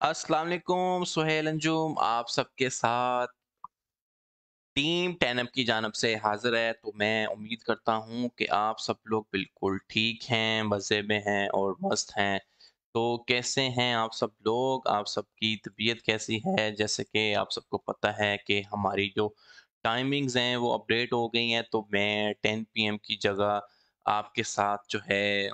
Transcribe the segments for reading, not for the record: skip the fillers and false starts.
अस्सलाम वालेकुम सुहेल अंजुम आप सबके साथ टीम 10 की जानब से हाजिर है। तो मैं उम्मीद करता हूँ कि आप सब लोग बिल्कुल ठीक हैं, मज़े में हैं और मस्त हैं। तो कैसे हैं आप सब लोग? आप सबकी तबीयत कैसी है? जैसे कि आप सबको पता है कि हमारी जो टाइमिंग्स हैं वो अपडेट हो गई हैं, तो मैं 10 पीएम की जगह आपके साथ जो है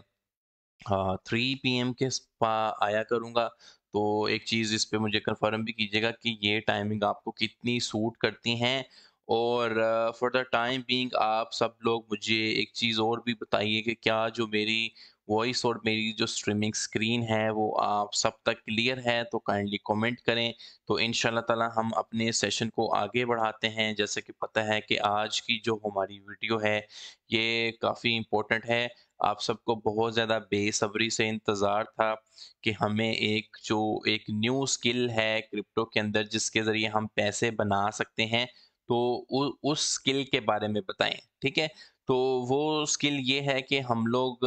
हाँ, 3 पीएम के स्पा आया करूँगा। तो एक चीज़ इस पे मुझे कन्फर्म भी कीजिएगा कि ये टाइमिंग आपको कितनी सूट करती हैं। और फॉर द टाइम बीइंग आप सब लोग मुझे एक चीज़ और भी बताइए कि क्या जो मेरी वॉइस और मेरी जो स्ट्रीमिंग स्क्रीन है वो आप सब तक क्लियर है? तो काइंडली कमेंट करें। तो इंशाल्लाह ताला हम अपने सेशन को आगे बढ़ाते हैं। जैसे कि पता है कि आज की जो हमारी वीडियो है ये काफ़ी इम्पोर्टेंट है। आप सबको बहुत ज़्यादा बेसब्री से इंतज़ार था कि हमें एक न्यू स्किल है क्रिप्टो के अंदर जिसके ज़रिए हम पैसे बना सकते हैं, तो उस स्किल के बारे में बताएं। ठीक है, तो वो स्किल ये है कि हम लोग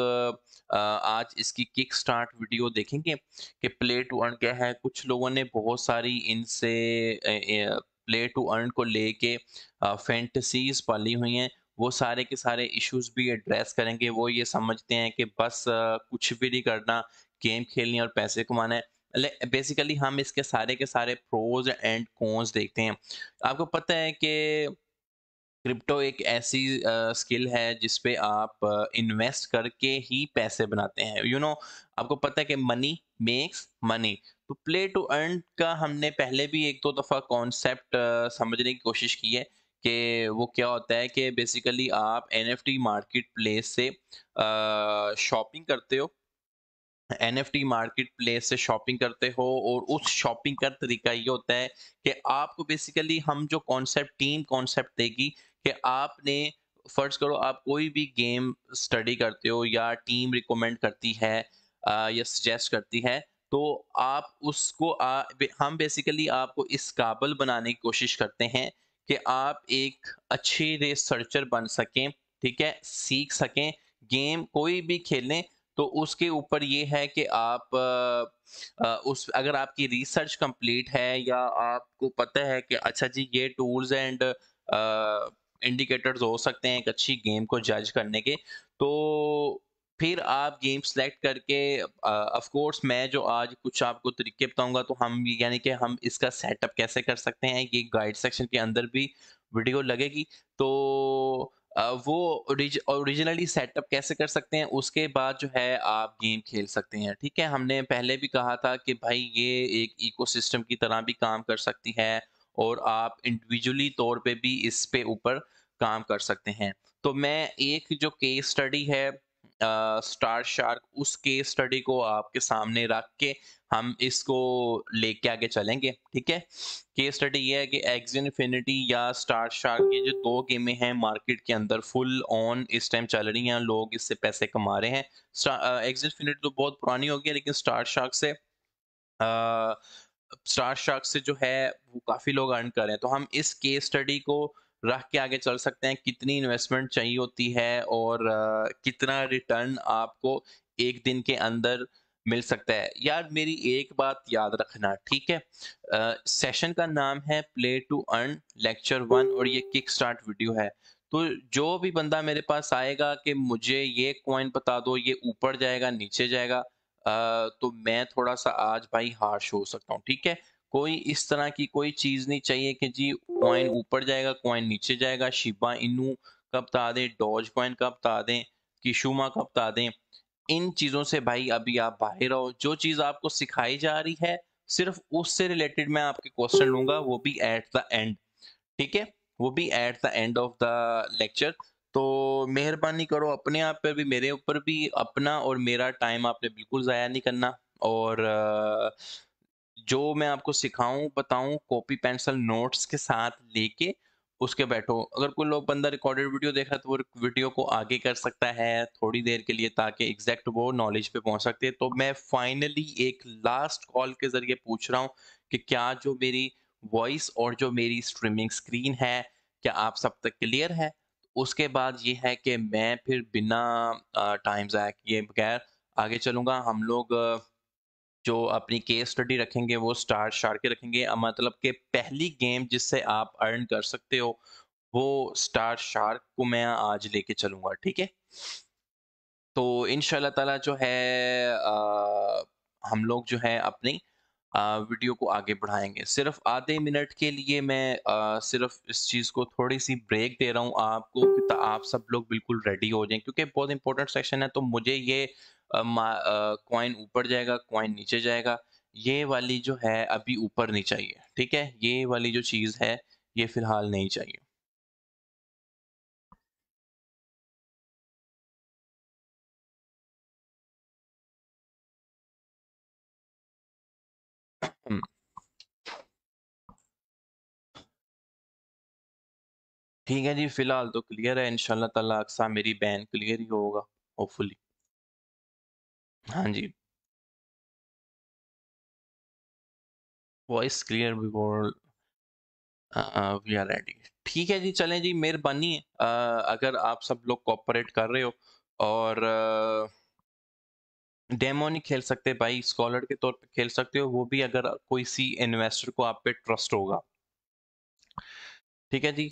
आज इसकी किक स्टार्ट वीडियो देखेंगे कि प्ले टू अर्न क्या है। कुछ लोगों ने बहुत सारी इनसे प्ले टू अर्न को लेके फैंटेसीज पाली हुई हैं। वो सारे के सारे इश्यूज भी एड्रेस करेंगे। वो ये समझते हैं कि बस कुछ भी नहीं करना, गेम खेलनी और पैसे कमाना है। बेसिकली हम इसके सारे के सारे प्रोज एंड कॉन्स देखते हैं। आपको पता है कि क्रिप्टो एक ऐसी स्किल है जिस पे आप इन्वेस्ट करके ही पैसे बनाते हैं। आपको पता है कि मनी मेक्स मनी। तो प्ले टू अर्न का हमने पहले भी एक दो दफ़ा कॉन्सेप्ट समझने की कोशिश की है कि वो क्या होता है कि बेसिकली आप एनएफटी मार्केट प्लेस से शॉपिंग करते हो। एनएफटी मार्केट प्लेस से शॉपिंग करते हो और उस शॉपिंग का तरीका ये होता है कि आपको बेसिकली हम जो कॉन्सेप्ट टीम कॉन्सेप्ट देगी कि आपने फर्ज करो आप कोई भी गेम स्टडी करते हो या टीम रिकमेंड करती है या सजेस्ट करती है, तो आप उसको हम बेसिकली आपको इस काबिल बनाने की कोशिश करते हैं कि आप एक अच्छे रिसर्चर बन सकें। ठीक है, सीख सकें, गेम कोई भी खेलें। तो उसके ऊपर ये है कि आप उस अगर आपकी रिसर्च कंप्लीट है या आपको पता है कि अच्छा जी ये टूल्स एंड इंडिकेटर्स हो सकते हैं एक अच्छी गेम को जज करने के, तो फिर आप गेम सेलेक्ट करके ऑफ कोर्स मैं जो आज कुछ आपको तरीके बताऊंगा, तो हम यानी कि हम इसका सेटअप कैसे कर सकते हैं ये गाइड सेक्शन के अंदर भी वीडियो लगेगी। तो वो ओरिजिनली सेटअप कैसे कर सकते हैं, उसके बाद जो है आप गेम खेल सकते हैं। ठीक है, हमने पहले भी कहा था कि भाई ये एक इकोसिस्टम की तरह भी काम कर सकती है और आप इंडिविजुअली तौर पे भी इस पे ऊपर काम कर सकते हैं। तो मैं एक जो केस स्टडी है स्टार शार्क, उस केस स्टडी को आपके सामने रख के हम इसको लेके आगे चलेंगे। ठीक है, केस स्टडी ये है कि एक्स इन्फिनिटी या स्टार शार्क, ये जो दो गेमें हैं मार्केट के अंदर फुल ऑन इस टाइम चल रही हैं, लोग इससे पैसे कमा रहे हैं। एक्स इन्फिनिटी तो बहुत पुरानी हो गई है, लेकिन स्टार शार्क से जो है वो काफी लोग अर्न कर रहे हैं। तो हम इस केस स्टडी को रख के आगे चल सकते हैं कितनी इन्वेस्टमेंट चाहिए होती है और कितना रिटर्न आपको एक दिन के अंदर मिल सकता है। यार मेरी एक बात याद रखना, ठीक है? सेशन का नाम है प्ले टू अर्न लेक्चर 1 और ये किक स्टार्ट वीडियो है। तो जो भी बंदा मेरे पास आएगा कि मुझे ये कॉइन बता दो, ये ऊपर जाएगा नीचे जाएगा, तो मैं थोड़ा-सा आज भाई हार्श हो सकता हूँ। ठीक है? कोई इस तरह की कोई चीज़ नहीं चाहिए कि जी कॉइन ऊपर जाएगा, कॉइन नीचे जाएगा, शिबा इनू का बता दें, डॉज कॉइन का बता दें, किशुमा का बता दें। इन चीज़ों से भाई अभी आप बाहर रहो। जो चीज़ आपको सिखाई जा रही है, सिर्फ़ उससे रिलेटेड मैं आपके क्वेश्चन लूँगा, वो भी एट द एंड। ठीक है? वो भी at the end of the lecture. तो मेहरबानी करो अपने आप पर भी, मेरे ऊपर भी, अपना और मेरा टाइम आपने बिल्कुल ज़ाया नहीं करना। और जो मैं आपको सिखाऊँ, बताऊँ, कॉपी पेंसिल नोट्स के साथ लेके उसके बैठो। अगर कोई लोग बंदा रिकॉर्डेड वीडियो देख रहा है, तो वो वीडियो को आगे कर सकता है थोड़ी देर के लिए, ताकि एग्ज़ैक्ट वो नॉलेज पे पहुँच सकते हैं। तो मैं फाइनली एक लास्ट कॉल के ज़रिए पूछ रहा हूँ कि क्या जो मेरी वॉइस और जो मेरी स्ट्रीमिंग स्क्रीन है, क्या आप सब तक क्लियर है? उसके बाद ये है कि मैं फिर बिना टाइम ज़ाया किए बगैर आगे चलूँगा। हम लोग जो अपनी केस स्टडी रखेंगे वो स्टार शार्क के रखेंगे, मतलब कि पहली गेम जिससे आप अर्न कर सकते हो वो स्टार शार्क को मैं आज लेके चलूंगा, ठीक है। तो इंशाल्लाह ताला जो है हम लोग जो है अपनी वीडियो को आगे बढ़ाएंगे। सिर्फ आधे मिनट के लिए मैं सिर्फ इस चीज़ को थोड़ी सी ब्रेक दे रहा हूँ आपको कि आप सब लोग बिल्कुल रेडी हो जाएं, क्योंकि बहुत इंपॉर्टेंट सेक्शन है। तो मुझे ये कॉइन ऊपर जाएगा, कॉइन नीचे जाएगा, ये वाली जो है अभी ऊपर नहीं चाहिए, ठीक है। ये वाली जो चीज़ है ये फिलहाल नहीं चाहिए। हम्म, ठीक है जी, फिलहाल तो क्लियर है। इंशाल्लाह ताला अक्सा मेरी बैन क्लियर ही होगा, होपफुली। हाँ जी, voice clear before we are ready. ठीक है जी, चलें जी, मेहरबानी है। अगर आप सब लोग कोऑपरेट कर रहे हो और डेमो नहीं खेल सकते भाई, स्कॉलर के तौर पे खेल सकते हो, वो भी अगर कोई सी इन्वेस्टर को आप पे ट्रस्ट होगा। ठीक है जी।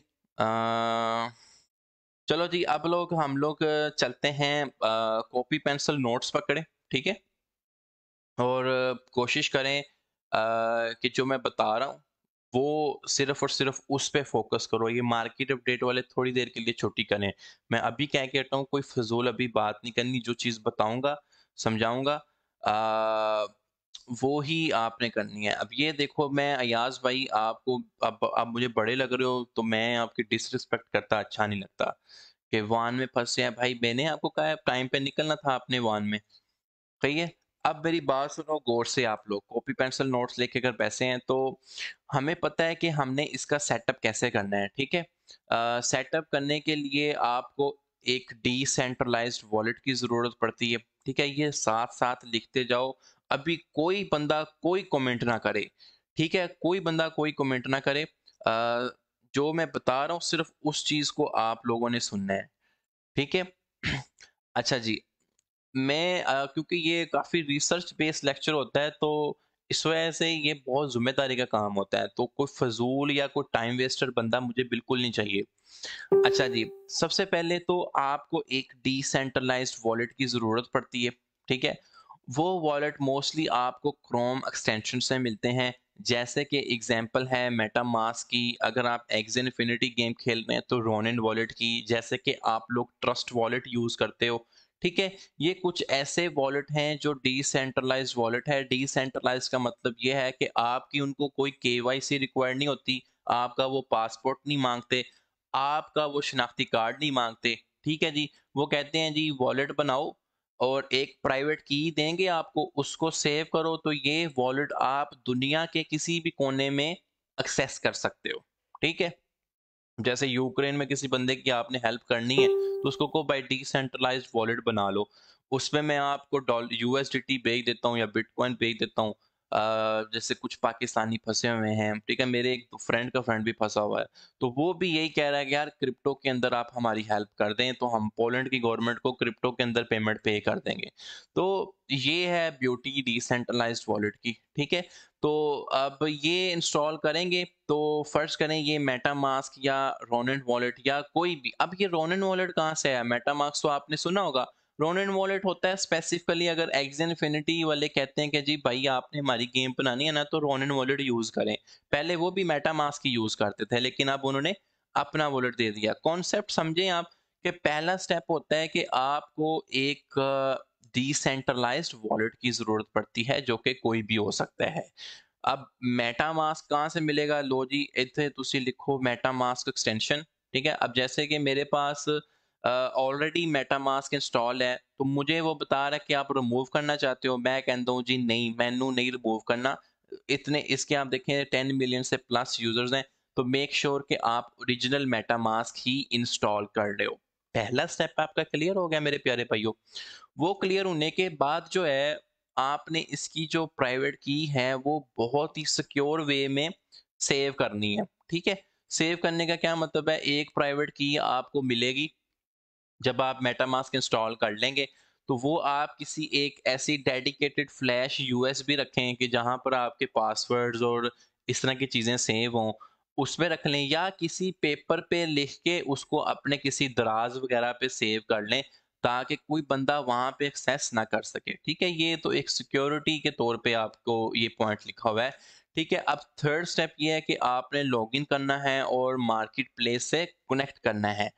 चलो जी, अब लोग हम लोग चलते हैं, कॉपी पेंसिल नोट्स पकड़े, ठीक है। और कोशिश करें कि जो मैं बता रहा हूँ वो सिर्फ और सिर्फ उस पे फोकस करो। ये मार्केट अपडेट वाले थोड़ी देर के लिए छुट्टी करें। मैं अभी क्या कहता हूँ, कोई फजूल अभी बात नहीं करनी। जो चीज़ बताऊंगा, समझाऊंगा, आ, वो ही आपने करनी है। अब ये देखो, मैं अयाज भाई आपको, अब आप मुझे बड़े लग रहे हो तो मैं आपकी डिसरिस्पेक्ट करता अच्छा नहीं लगता कि वान में फंसे हैं भाई। मैंने आपको कहा है टाइम पे निकलना था आपने वान में, सही है। अब मेरी बात सुनो गौर से। आप लोग कॉपी पेंसिल नोट्स लेके अगर बैठे हैं तो हमें पता है कि हमने इसका सेटअप कैसे करना है, ठीक है। सेटअप करने के लिए आपको एक डिसेंट्रलाइज्ड वॉलेट की ज़रूरत पड़ती है, ठीक है। ये साथ साथ लिखते जाओ। अभी कोई बंदा कोई कमेंट ना करे, ठीक है। कोई बंदा कोई कमेंट ना करे। जो मैं बता रहा हूँ सिर्फ उस चीज़ को आप लोगों ने सुनना है, ठीक है। अच्छा जी, मैं क्योंकि ये काफ़ी रिसर्च बेस्ड लेक्चर होता है तो इस वजह से ये बहुत ज़िम्मेदारी का काम होता है, तो कोई फजूल या कोई टाइम वेस्टर बंदा मुझे बिल्कुल नहीं चाहिए। अच्छा जी, सबसे पहले तो आपको एक डिसेंट्रलाइज्ड वॉलेट की ज़रूरत पड़ती है, ठीक है। वो वॉलेट मोस्टली आपको क्रोम एक्सटेंशन से मिलते हैं, जैसे कि एग्जांपल है मेटामास्क की। अगर आप एक्स इन्फिनिटी गेम खेल रहे हैं तो रोनिन वॉलेट की, जैसे कि आप लोग ट्रस्ट वॉलेट यूज़ करते हो, ठीक है। ये कुछ ऐसे वॉलेट हैं जो डिसेंट्रलाइज्ड वॉलेट है। डिसेंट्रलाइज्ड का मतलब ये है कि आपकी उनको कोई केवाईसी रिक्वायर्ड नहीं होती, आपका वो पासपोर्ट नहीं मांगते, आपका वो शनाख्ती कार्ड नहीं मांगते, ठीक है जी। वो कहते हैं जी वॉलेट बनाओ और एक प्राइवेट की देंगे आपको, उसको सेव करो, तो ये वॉलेट आप दुनिया के किसी भी कोने में एक्सेस कर सकते हो, ठीक है। जैसे यूक्रेन में किसी बंदे की आपने हेल्प करनी है तो उसको को भाई डिसेंट्रलाइज्ड वॉलेट बना लो, उसमें मैं आपको डॉलर यूएसडीटी भेज देता हूँ या बिटकॉइन भेज देता हूँ। जैसे कुछ पाकिस्तानी फंसे हुए हैं, ठीक है, मेरे एक फ्रेंड का फ्रेंड भी फंसा हुआ है, तो वो भी यही कह रहा है कि यार क्रिप्टो के अंदर आप हमारी हेल्प कर दें तो हम पोलैंड की गवर्नमेंट को क्रिप्टो के अंदर पेमेंट पे कर देंगे। तो ये है ब्यूटी डिसेंट्रलाइज्ड वॉलेट की, ठीक है। तो अब ये इंस्टॉल करेंगे तो फर्ज करें ये मेटामास्क या रोनिन वॉलेट या कोई भी। अब ये रोनिन वॉलेट कहाँ से है? मेटामास्क तो आपने सुना होगा। रोनिन वॉलेट होता है स्पेसिफिकली, अगर एक्स इन्फिनिटी वाले कहते हैं कि जी भाई आपने हमारी गेम बनानी है ना तो रोनिन वॉलेट यूज करें। पहले वो भी मेटामास्क ही यूज करते थे लेकिन अब उन्होंने अपना वॉलेट दे दिया। कॉन्सेप्ट समझें आप कि पहला स्टेप होता है कि आपको एक डिसेंट्रलाइज्ड वॉलेट की जरूरत पड़ती है जो कि कोई भी हो सकता है। अब मेटामास्क कहाँ से मिलेगा? लो जी, इतने तुसी लिखो मेटामास्क एक्सटेंशन, ठीक है। अब जैसे कि मेरे पास ऑलरेडी मेटामास्क इंस्टॉल है तो मुझे वो बता रहा है कि आप रिमूव करना चाहते हो। मैं कहता हूँ जी नहीं, मैनू नहीं रिमूव करना। इतने इसके आप देखें 10 मिलियन से प्लस यूजर्स हैं, तो मेक श्योर कि आप ओरिजिनल मेटामास्क ही इंस्टॉल कर रहे हो। पहला स्टेप आपका क्लियर हो गया मेरे प्यारे भाइयों। वो क्लियर होने के बाद जो है आपने इसकी जो प्राइवेट की है वो बहुत ही सिक्योर वे में सेव करनी है, ठीक है। सेव करने का क्या मतलब है? एक प्राइवेट की आपको मिलेगी जब आप मेटामास्क इंस्टॉल कर लेंगे, तो वो आप किसी एक ऐसी डेडिकेटेड फ्लैश यूएसबी रखें कि जहाँ पर आपके पासवर्ड्स और इस तरह की चीज़ें सेव हों, उसमें रख लें, या किसी पेपर पे लिख के उसको अपने किसी दराज वगैरह पे सेव कर लें, ताकि कोई बंदा वहाँ पे एक्सेस ना कर सके। ठीक है, ये तो एक सिक्योरिटी के तौर पे आपको ये पॉइंट लिखा हुआ है। ठीक है, अब थर्ड स्टेप ये है कि आपने लॉगिन करना है और मार्केट प्लेस से कनेक्ट करना है।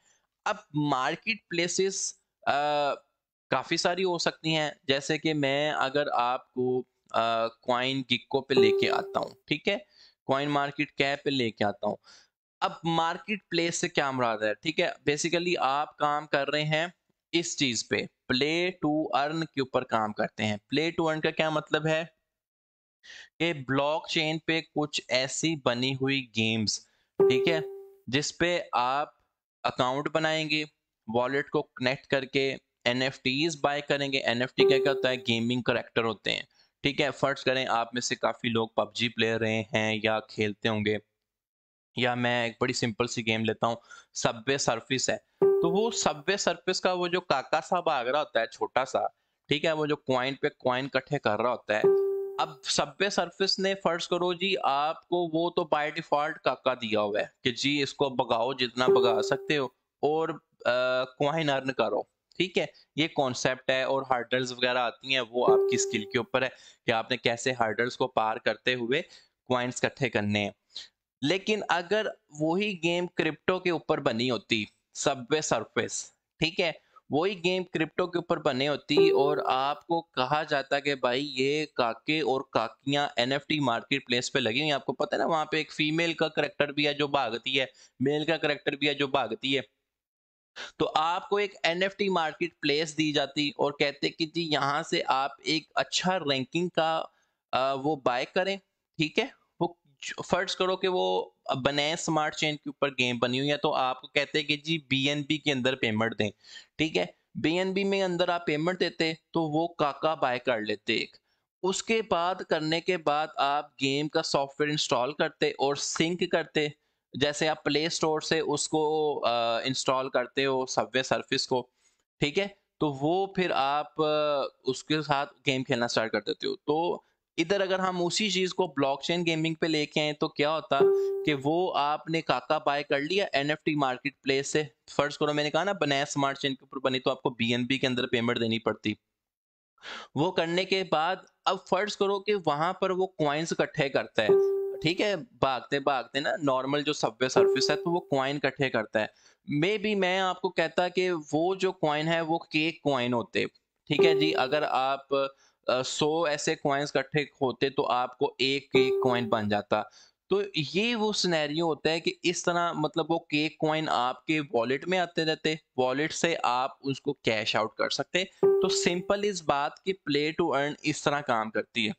अब मार्केट प्लेसेस काफ़ी सारी हो सकती हैं, जैसे कि मैं अगर आपको कॉइन गिक्को पे लेके आता हूँ, ठीक है? कॉइन मार्केट कैप पे लेके आता हूँ। अब मार्केट प्लेस से क्या मुराद है? ठीक है, बेसिकली आप काम कर रहे हैं इस चीज़ पे, प्ले टू अर्न के ऊपर काम करते हैं। प्ले टू अर्न का क्या मतलब है कि ब्लॉकचेन पे कुछ ऐसी बनी हुई गेम्स, ठीक है, जिस पे आप अकाउंट बनाएंगे, वॉलेट को कनेक्ट करके एनएफटीज बाय करेंगे। एनएफटी क्या क्या होता है? गेमिंग करेक्टर होते हैं। ठीक है, फर्ज करें आप में से काफ़ी लोग पबजी प्लेयर रहे हैं या खेलते होंगे, या मैं एक बड़ी सिंपल सी गेम लेता हूँ, सबवे सर्फिस है। तो वो सबवे सर्फिस का वो जो काका सा भाग रहा होता है छोटा सा, ठीक है, वो जो कॉइन पे कॉइन इकट्ठे कर रहा होता है। अब सबवे सर्फिस ने फर्ज करो जी आपको वो तो बाय डिफॉल्ट काका दिया हुआ है कि जी इसको भगाओ जितना भगा सकते हो और कॉइन अर्न करो। ठीक है, ये कॉन्सेप्ट है, और हर्डल्स वगैरह आती हैं वो आपकी स्किल के ऊपर है कि आपने कैसे हर्डल्स को पार करते हुए कॉइन्स इकट्ठे करने हैं। लेकिन अगर वही गेम क्रिप्टो के ऊपर बनी होती, सबवे सरफेस, ठीक है, वही गेम क्रिप्टो के ऊपर बने होती और आपको कहा जाता कि भाई ये काके और काकियां एनएफटी मार्केट प्लेस पे लगी हुई हैं। आपको पता है ना, वहां पे एक फीमेल का करेक्टर भी है जो भागती है, मेल का करेक्टर भी है जो भागती है। तो आपको एक एनएफटी मार्केट प्लेस दी जाती और कहते कि जी यहाँ से आप एक अच्छा रैंकिंग का वो बाय करें। ठीक है, वो फर्ज करो कि वो बनाए स्मार्ट चेन के ऊपर गेम बनी हुई है, तो आपको कहते हैं कि जी बीएनबी के अंदर पेमेंट दें। ठीक है, बीएनबी में अंदर आप पेमेंट देते तो वो काका बाय कर लेते एक। उसके बाद करने के बाद आप गेम का सॉफ्टवेयर इंस्टॉल करते और सिंक करते, जैसे आप प्ले स्टोर से उसको इंस्टॉल करते हो सबवे सर्फिस को। ठीक है, तो वो फिर आप उसके साथ गेम खेलना स्टार्ट कर देते हो। तो इधर अगर हम उसी चीज को ब्लॉकचेन गेमिंग पे लेके आए तो क्या होता कि वो आपने काका बाय कर लिया एनएफटी मार्केट प्लेस से। फर्ज करो मैंने कहा ना बनाया स्मार्ट चेन के ऊपर बनी, तो आपको बीएनबी के अंदर पेमेंट देनी पड़ती। वो करने के बाद अब फर्ज करो कि वहां पर वो कॉइन्स इकट्ठे करता है। ठीक है, भागते भागते ना नॉर्मल जो सबवे सर्फिस है तो वो कॉइन इकट्ठे करता है। मे बी मैं आपको कहता कि वो जो कॉइन है वो केक कॉइन होते। ठीक है जी, अगर आप 100 ऐसे कॉइन्स इकट्ठे होते तो आपको एक केक कॉइन बन जाता। तो ये वो सिनेरियो होता है कि इस तरह मतलब वो केक कॉइन आपके वॉलेट में आते रहते, वॉलेट से आप उसको कैश आउट कर सकते। तो सिंपल इस बात की प्ले टू अर्न इस तरह काम करती है।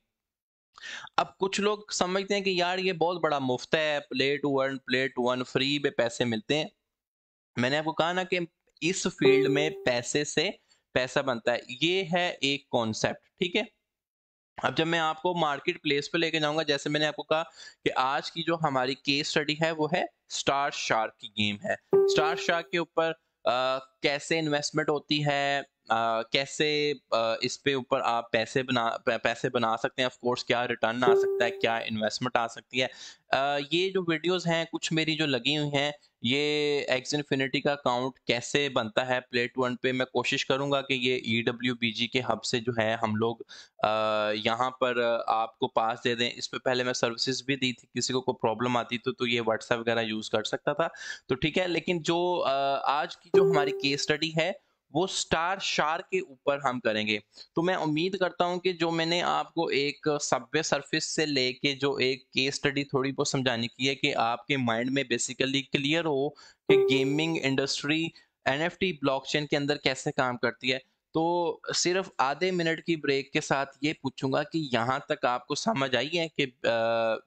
अब कुछ लोग समझते हैं कि यार ये बहुत बड़ा मुफ्त है, प्ले टू अर्न फ्री में पैसे मिलते हैं। मैंने आपको कहा ना कि इस फील्ड में पैसे से पैसा बनता है, ये है एक कॉन्सेप्ट। ठीक है, अब जब मैं आपको मार्केट प्लेस पे लेके जाऊंगा, जैसे मैंने आपको कहा कि आज की जो हमारी केस स्टडी है वो है स्टार शार्क की गेम है। स्टार शार्क के ऊपर कैसे इन्वेस्टमेंट होती है, कैसे इस पे ऊपर आप पैसे बना सकते हैं, ऑफ कोर्स क्या रिटर्न आ सकता है, क्या इन्वेस्टमेंट आ सकती है। ये जो वीडियोस हैं कुछ मेरी जो लगी हुई हैं, ये एक्स इन्फिनिटी का अकाउंट कैसे बनता है प्ले टू अर्न पे, मैं कोशिश करूंगा कि ये EWBG के हब से जो है हम लोग यहाँ पर आपको पास दे दें। इस पे पहले मैं सर्विसेज भी दी थी, किसी को कोई प्रॉब्लम आती तो ये व्हाट्सएप वगैरह यूज़ कर सकता था। तो ठीक है, लेकिन जो आज की जो हमारी केस स्टडी है वो स्टार शार्क के ऊपर हम करेंगे। तो मैं उम्मीद करता हूँ कि जो मैंने आपको एक सबवे सरफेस से लेके जो एक केस स्टडी थोड़ी बहुत समझाने की है कि आपके माइंड में बेसिकली क्लियर हो कि गेमिंग इंडस्ट्री एनएफटी ब्लॉकचेन के अंदर कैसे काम करती है। तो सिर्फ आधे मिनट की ब्रेक के साथ ये पूछूंगा कि यहाँ तक आपको समझ आई है कि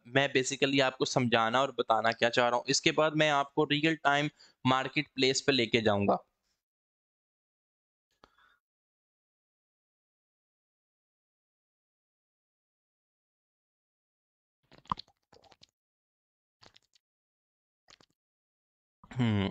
मैं बेसिकली आपको समझाना और बताना क्या चाह रहा हूँ। इसके बाद मैं आपको रियल टाइम मार्केट प्लेस पे लेके जाऊंगा। हम्म।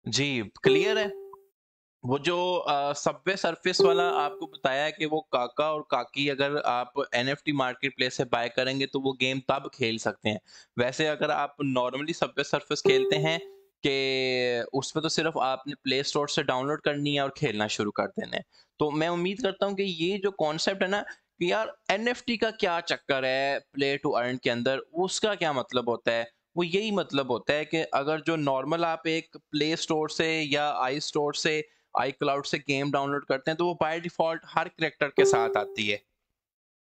जी, क्लियर है। वो जो सबवे सरफेस वाला आपको बताया कि वो काका और काकी अगर आप एनएफटी मार्केट प्लेस से बाय करेंगे तो वो गेम तब खेल सकते हैं। वैसे अगर आप नॉर्मली सबवे सरफेस खेलते हैं कि उसमें तो सिर्फ आपने प्ले स्टोर से डाउनलोड करनी है और खेलना शुरू कर देना है। तो मैं उम्मीद करता हूँ कि ये जो कॉन्सेप्ट है ना कि यार एनएफटी का क्या चक्कर है प्ले टू अर्न के अंदर, उसका क्या मतलब होता है? वो यही मतलब होता है कि अगर जो नॉर्मल आप एक प्ले स्टोर से या आई स्टोर से आई क्लाउड से गेम डाउनलोड करते हैं तो वो बाय डिफॉल्ट हर करेक्टर के साथ आती है।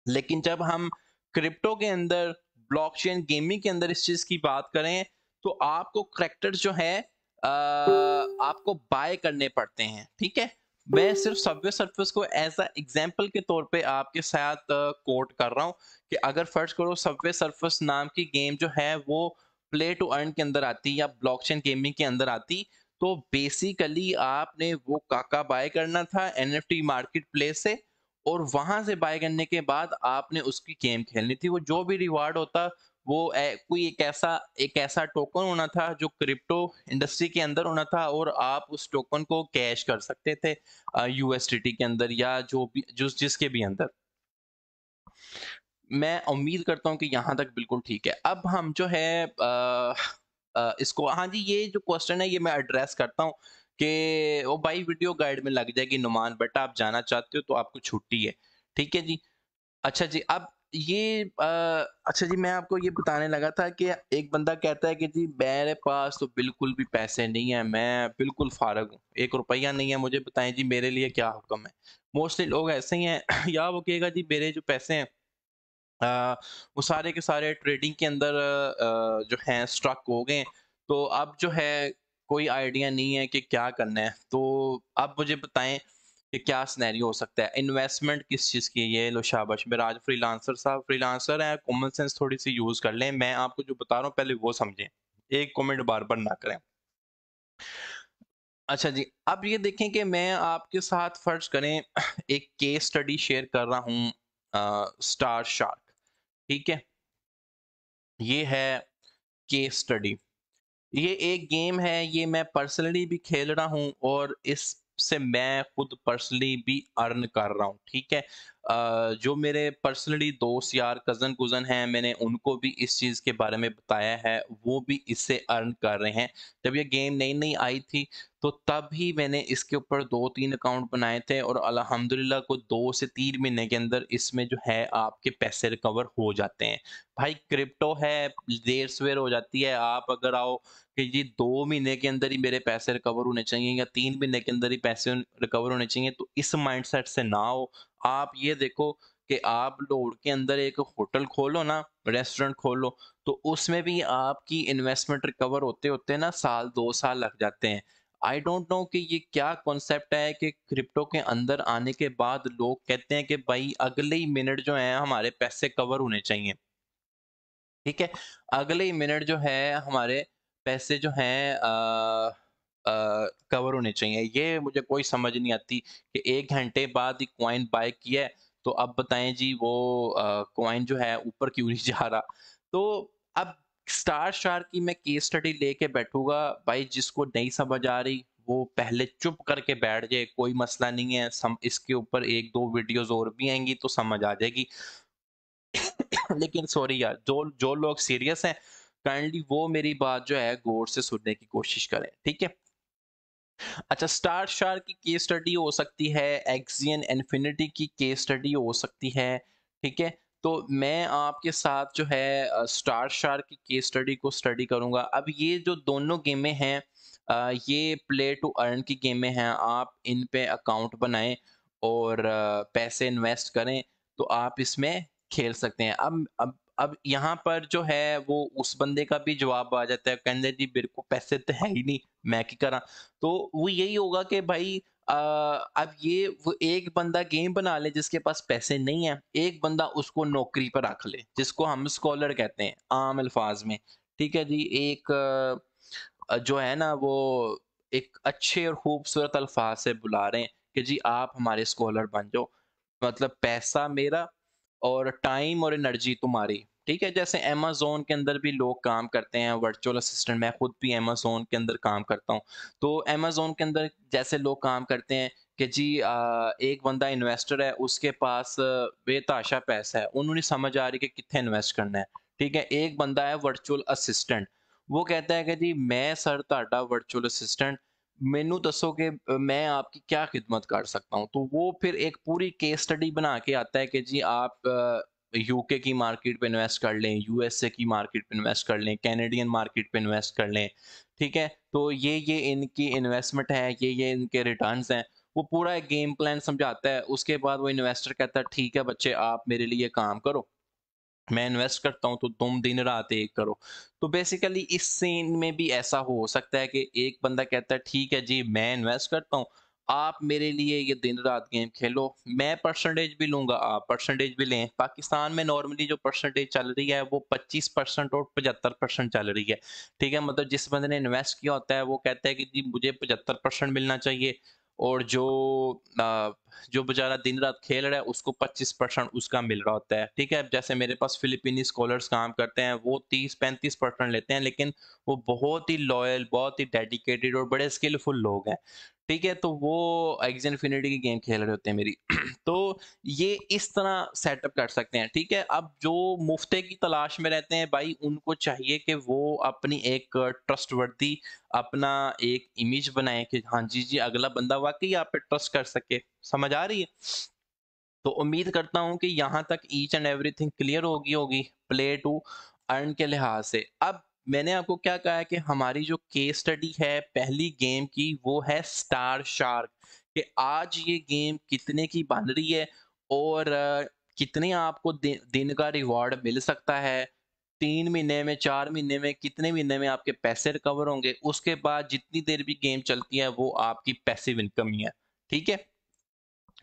लेकिन जब हम क्रिप्टो के अंदर ब्लॉकचेन गेमिंग के अंदर इस चीज की बात करें तो आपको करेक्टर्स जो है आपको बाय करने पड़ते हैं। ठीक है, मैं सिर्फ सबवे सर्फेस को एज अ एग्जांपल के तौर पे आपके साथ कोट कर रहा हूँ कि अगर फर्ज करो सबवे सर्फेस नाम की गेम जो है वो प्ले टू अर्न के अंदर आती या ब्लॉकचेन गेमिंग के अंदर आती तो बेसिकली आपने वो काका बाय करना था एनएफटी मार्केट प्लेस से और वहां से बाय करने के बाद आपने उसकी गेम खेलनी थी। वो जो भी रिवार्ड होता वो कोई एक ऐसा टोकन होना था जो क्रिप्टो इंडस्ट्री के अंदर होना था और आप उस टोकन को कैश कर सकते थे यूएसडीटी के अंदर या जो भी जिसके भी अंदर। मैं उम्मीद करता हूँ कि यहाँ तक बिल्कुल ठीक है। अब हम जो है इसको, हाँ जी, ये जो क्वेश्चन है ये मैं एड्रेस करता हूँ कि वो भाई वीडियो गाइड में लग जाएगी नुमान बेटा, आप जाना चाहते हो तो आपको छुट्टी है। ठीक है जी। अच्छा जी, अब ये अच्छा जी, मैं आपको ये बताने लगा था कि एक बंदा कहता है कि जी मेरे पास तो बिल्कुल भी पैसे नहीं है, मैं बिल्कुल फारग हूँ, 1 रुपया नहीं है, मुझे बताएं जी मेरे लिए क्या हुक्म है। मोस्टली लोग ऐसे ही हैं या वो कहेगा जी मेरे जो पैसे हैं वो सारे के सारे ट्रेडिंग के अंदर जो हैं स्ट्रक हो गए। तो अब जो है कोई आइडिया नहीं है कि क्या करना है। तो अब मुझे बताएं कि क्या सिनेरियो हो सकता है, इन्वेस्टमेंट किस चीज़ की है? ये लो शाबाश, मेरा आज फ्रीलांसर साहब फ्रीलांसर है, कॉमन सेंस थोड़ी सी यूज़ कर लें। मैं आपको जो बता रहा हूँ पहले वो समझें, एक कमेंट बार बार ना करें। अच्छा जी, अब ये देखें कि मैं आपके साथ फर्ज करें एक केस स्टडी शेयर कर रहा हूँ स्टार शार्क। ठीक है, ये है केस स्टडी। ये एक गेम है, ये मैं पर्सनली भी खेल रहा हूँ और इससे मैं खुद पर्सनली भी अर्न कर रहा हूँ। ठीक है, जो मेरे पर्सनली दोस्त यार कज़न कुज़न हैं मैंने उनको भी इस चीज़ के बारे में बताया है, वो भी इससे अर्न कर रहे हैं। जब ये गेम नई नई आई थी तो तब ही मैंने इसके ऊपर 2-3 अकाउंट बनाए थे और अल्हम्दुलिल्लाह को 2 से 3 महीने के अंदर इसमें जो है आपके पैसे रिकवर हो जाते हैं। भाई क्रिप्टो है, देर सवेर हो जाती है। आप अगर आओ कि जी 2 महीने के अंदर ही मेरे पैसे रिकवर होने चाहिए या 3 महीने के अंदर ही पैसे रिकवर होने चाहिए, तो इस माइंडसेट से ना हो। आप ये देखो कि आप लोड के अंदर एक होटल खोलो ना, रेस्टोरेंट खोलो, तो उसमें भी आपकी इन्वेस्टमेंट रिकवर होते-होते ना साल 2 साल लग जाते हैं। आई डोंट नो कि ये क्या कॉन्सेप्ट है कि क्रिप्टो के अंदर आने के बाद लोग कहते हैं कि भाई अगले ही मिनट जो है हमारे पैसे कवर होने चाहिए। ठीक है, अगले ही मिनट जो है हमारे पैसे जो हैं कवर होने चाहिए। ये मुझे कोई समझ नहीं आती कि 1 घंटे बाद ही कॉइन बाय किया है, तो अब बताएँ जी वो कॉइन जो है ऊपर क्यों नहीं जा रहा? तो अब स्टार शार्क की मैं केस स्टडी लेके बैठूँगा, भाई जिसको नहीं समझ आ रही वो पहले चुप करके बैठ जाए, कोई मसला नहीं है। सम इसके ऊपर 1-2 वीडियोज़ और भी आएँगी तो समझ आ जाएगी। लेकिन सॉरी यार, जो जो लोग सीरियस हैं काइंडली वो मेरी बात जो है गौर से सुनने की कोशिश करें। ठीक है, अच्छा, स्टार शार्क की केस स्टडी हो सकती है, एक्सियन इन्फिनिटी की केस स्टडी हो सकती है। ठीक है, तो मैं आपके साथ जो है स्टार शार्क की केस स्टडी को स्टडी करूंगा। अब ये जो दोनों गेमें हैं ये प्ले टू अर्न की गेमें हैं। आप इन पे अकाउंट बनाएं और पैसे इन्वेस्ट करें तो आप इसमें खेल सकते हैं। अब यहाँ पर जो है वो उस बंदे का भी जवाब आ जाता है, कहते जी मेरे को पैसे तो है ही नहीं, मैं क्या करा। तो वो यही होगा कि भाई अब ये वो एक बंदा गेम बना ले जिसके पास पैसे नहीं है, एक बंदा उसको नौकरी पर रख ले जिसको हम स्कॉलर कहते हैं आम अल्फाज में। ठीक है जी, एक जो है ना वो एक अच्छे और खूबसूरत अल्फाज से बुला रहे हैं कि जी आप हमारे स्कॉलर बन जाओ। मतलब पैसा मेरा और टाइम और एनर्जी तुम्हारी, ठीक है, जैसे अमेज़न के अंदर भी लोग काम करते हैं वर्चुअल असिस्टेंट, मैं खुद भी अमेज़न के अंदर काम करता हूँ। तो अमेज़न के अंदर जैसे लोग काम करते हैं कि जी एक बंदा इन्वेस्टर है, उसके पास बेतहाशा पैसा है, उन्हें नहीं समझ आ रही कि कित्थे इन्वेस्ट करना है, ठीक है? एक बंदा है वर्चुअल असिस्टेंट, वो कहता है कि जी मैं सर तुहाडा वर्चुअल असिस्टेंट, मैनू दसो कि मैं आपकी क्या खिदमत कर सकता हूँ? तो वो फिर एक पूरी केस स्टडी बना के आता है कि जी आप यूके की मार्केट पे इन्वेस्ट कर लें, यूएसए की मार्केट पे इन्वेस्ट कर लें, कैनेडियन मार्केट पे इन्वेस्ट कर लें, ठीक है? तो ये इनकी इन्वेस्टमेंट है, ये इनके रिटर्न्स हैं। वो पूरा एक गेम प्लान समझाता है, उसके बाद वो इन्वेस्टर कहता है ठीक है बच्चे आप मेरे लिए काम करो, मैं इन्वेस्ट करता हूँ तो तुम दिन रात एक करो। तो बेसिकली इस सीन में भी ऐसा हो सकता है कि एक बंदा कहता है ठीक है जी मैं इन्वेस्ट करता हूँ, आप मेरे लिए ये दिन रात गेम खेलो, मैं परसेंटेज भी लूंगा आप परसेंटेज भी लें। पाकिस्तान में नॉर्मली जो परसेंटेज चल रही है वो 25% और 75% चल रही है, ठीक है? मतलब जिस बंदे ने इन्वेस्ट किया होता है वो कहता है कि जी मुझे 75% मिलना चाहिए, और जो बेचारा दिन रात खेल रहा है उसको 25% उसका मिल रहा होता है, ठीक है? जैसे मेरे पास फिलिपीनी स्कॉलर्स काम करते हैं, वो 30-35% लेते हैं, लेकिन वो बहुत ही लॉयल, बहुत ही डेडिकेटेड और बड़े स्किलफुल लोग हैं, ठीक है? तो वो एक्स इन्फिनिटी की गेम खेल रहे होते हैं मेरी। तो ये इस तरह सेटअप कर सकते हैं, ठीक है? अब जो मुफ्ते की तलाश में रहते हैं भाई, उनको चाहिए कि वो अपनी एक ट्रस्टवर्दी अपना एक इमेज बनाएं कि हाँ जी जी अगला बंदा वाकई आप पे ट्रस्ट कर सके। समझ आ रही है? तो उम्मीद करता हूँ कि यहाँ तक ईच एंड एवरीथिंग क्लियर होगी होगी प्ले टू अर्न के लिहाज से। अब मैंने आपको क्या कहा है कि हमारी जो केस स्टडी है पहली गेम की वो है स्टार शार्क, कि आज ये गेम कितने की बन रही है और कितने आपको दिन का रिवॉर्ड मिल सकता है, 3 महीने में, 4 महीने में, कितने महीने में आपके पैसे रिकवर होंगे, उसके बाद जितनी देर भी गेम चलती है वो आपकी पैसिव इनकम ही है, ठीक है?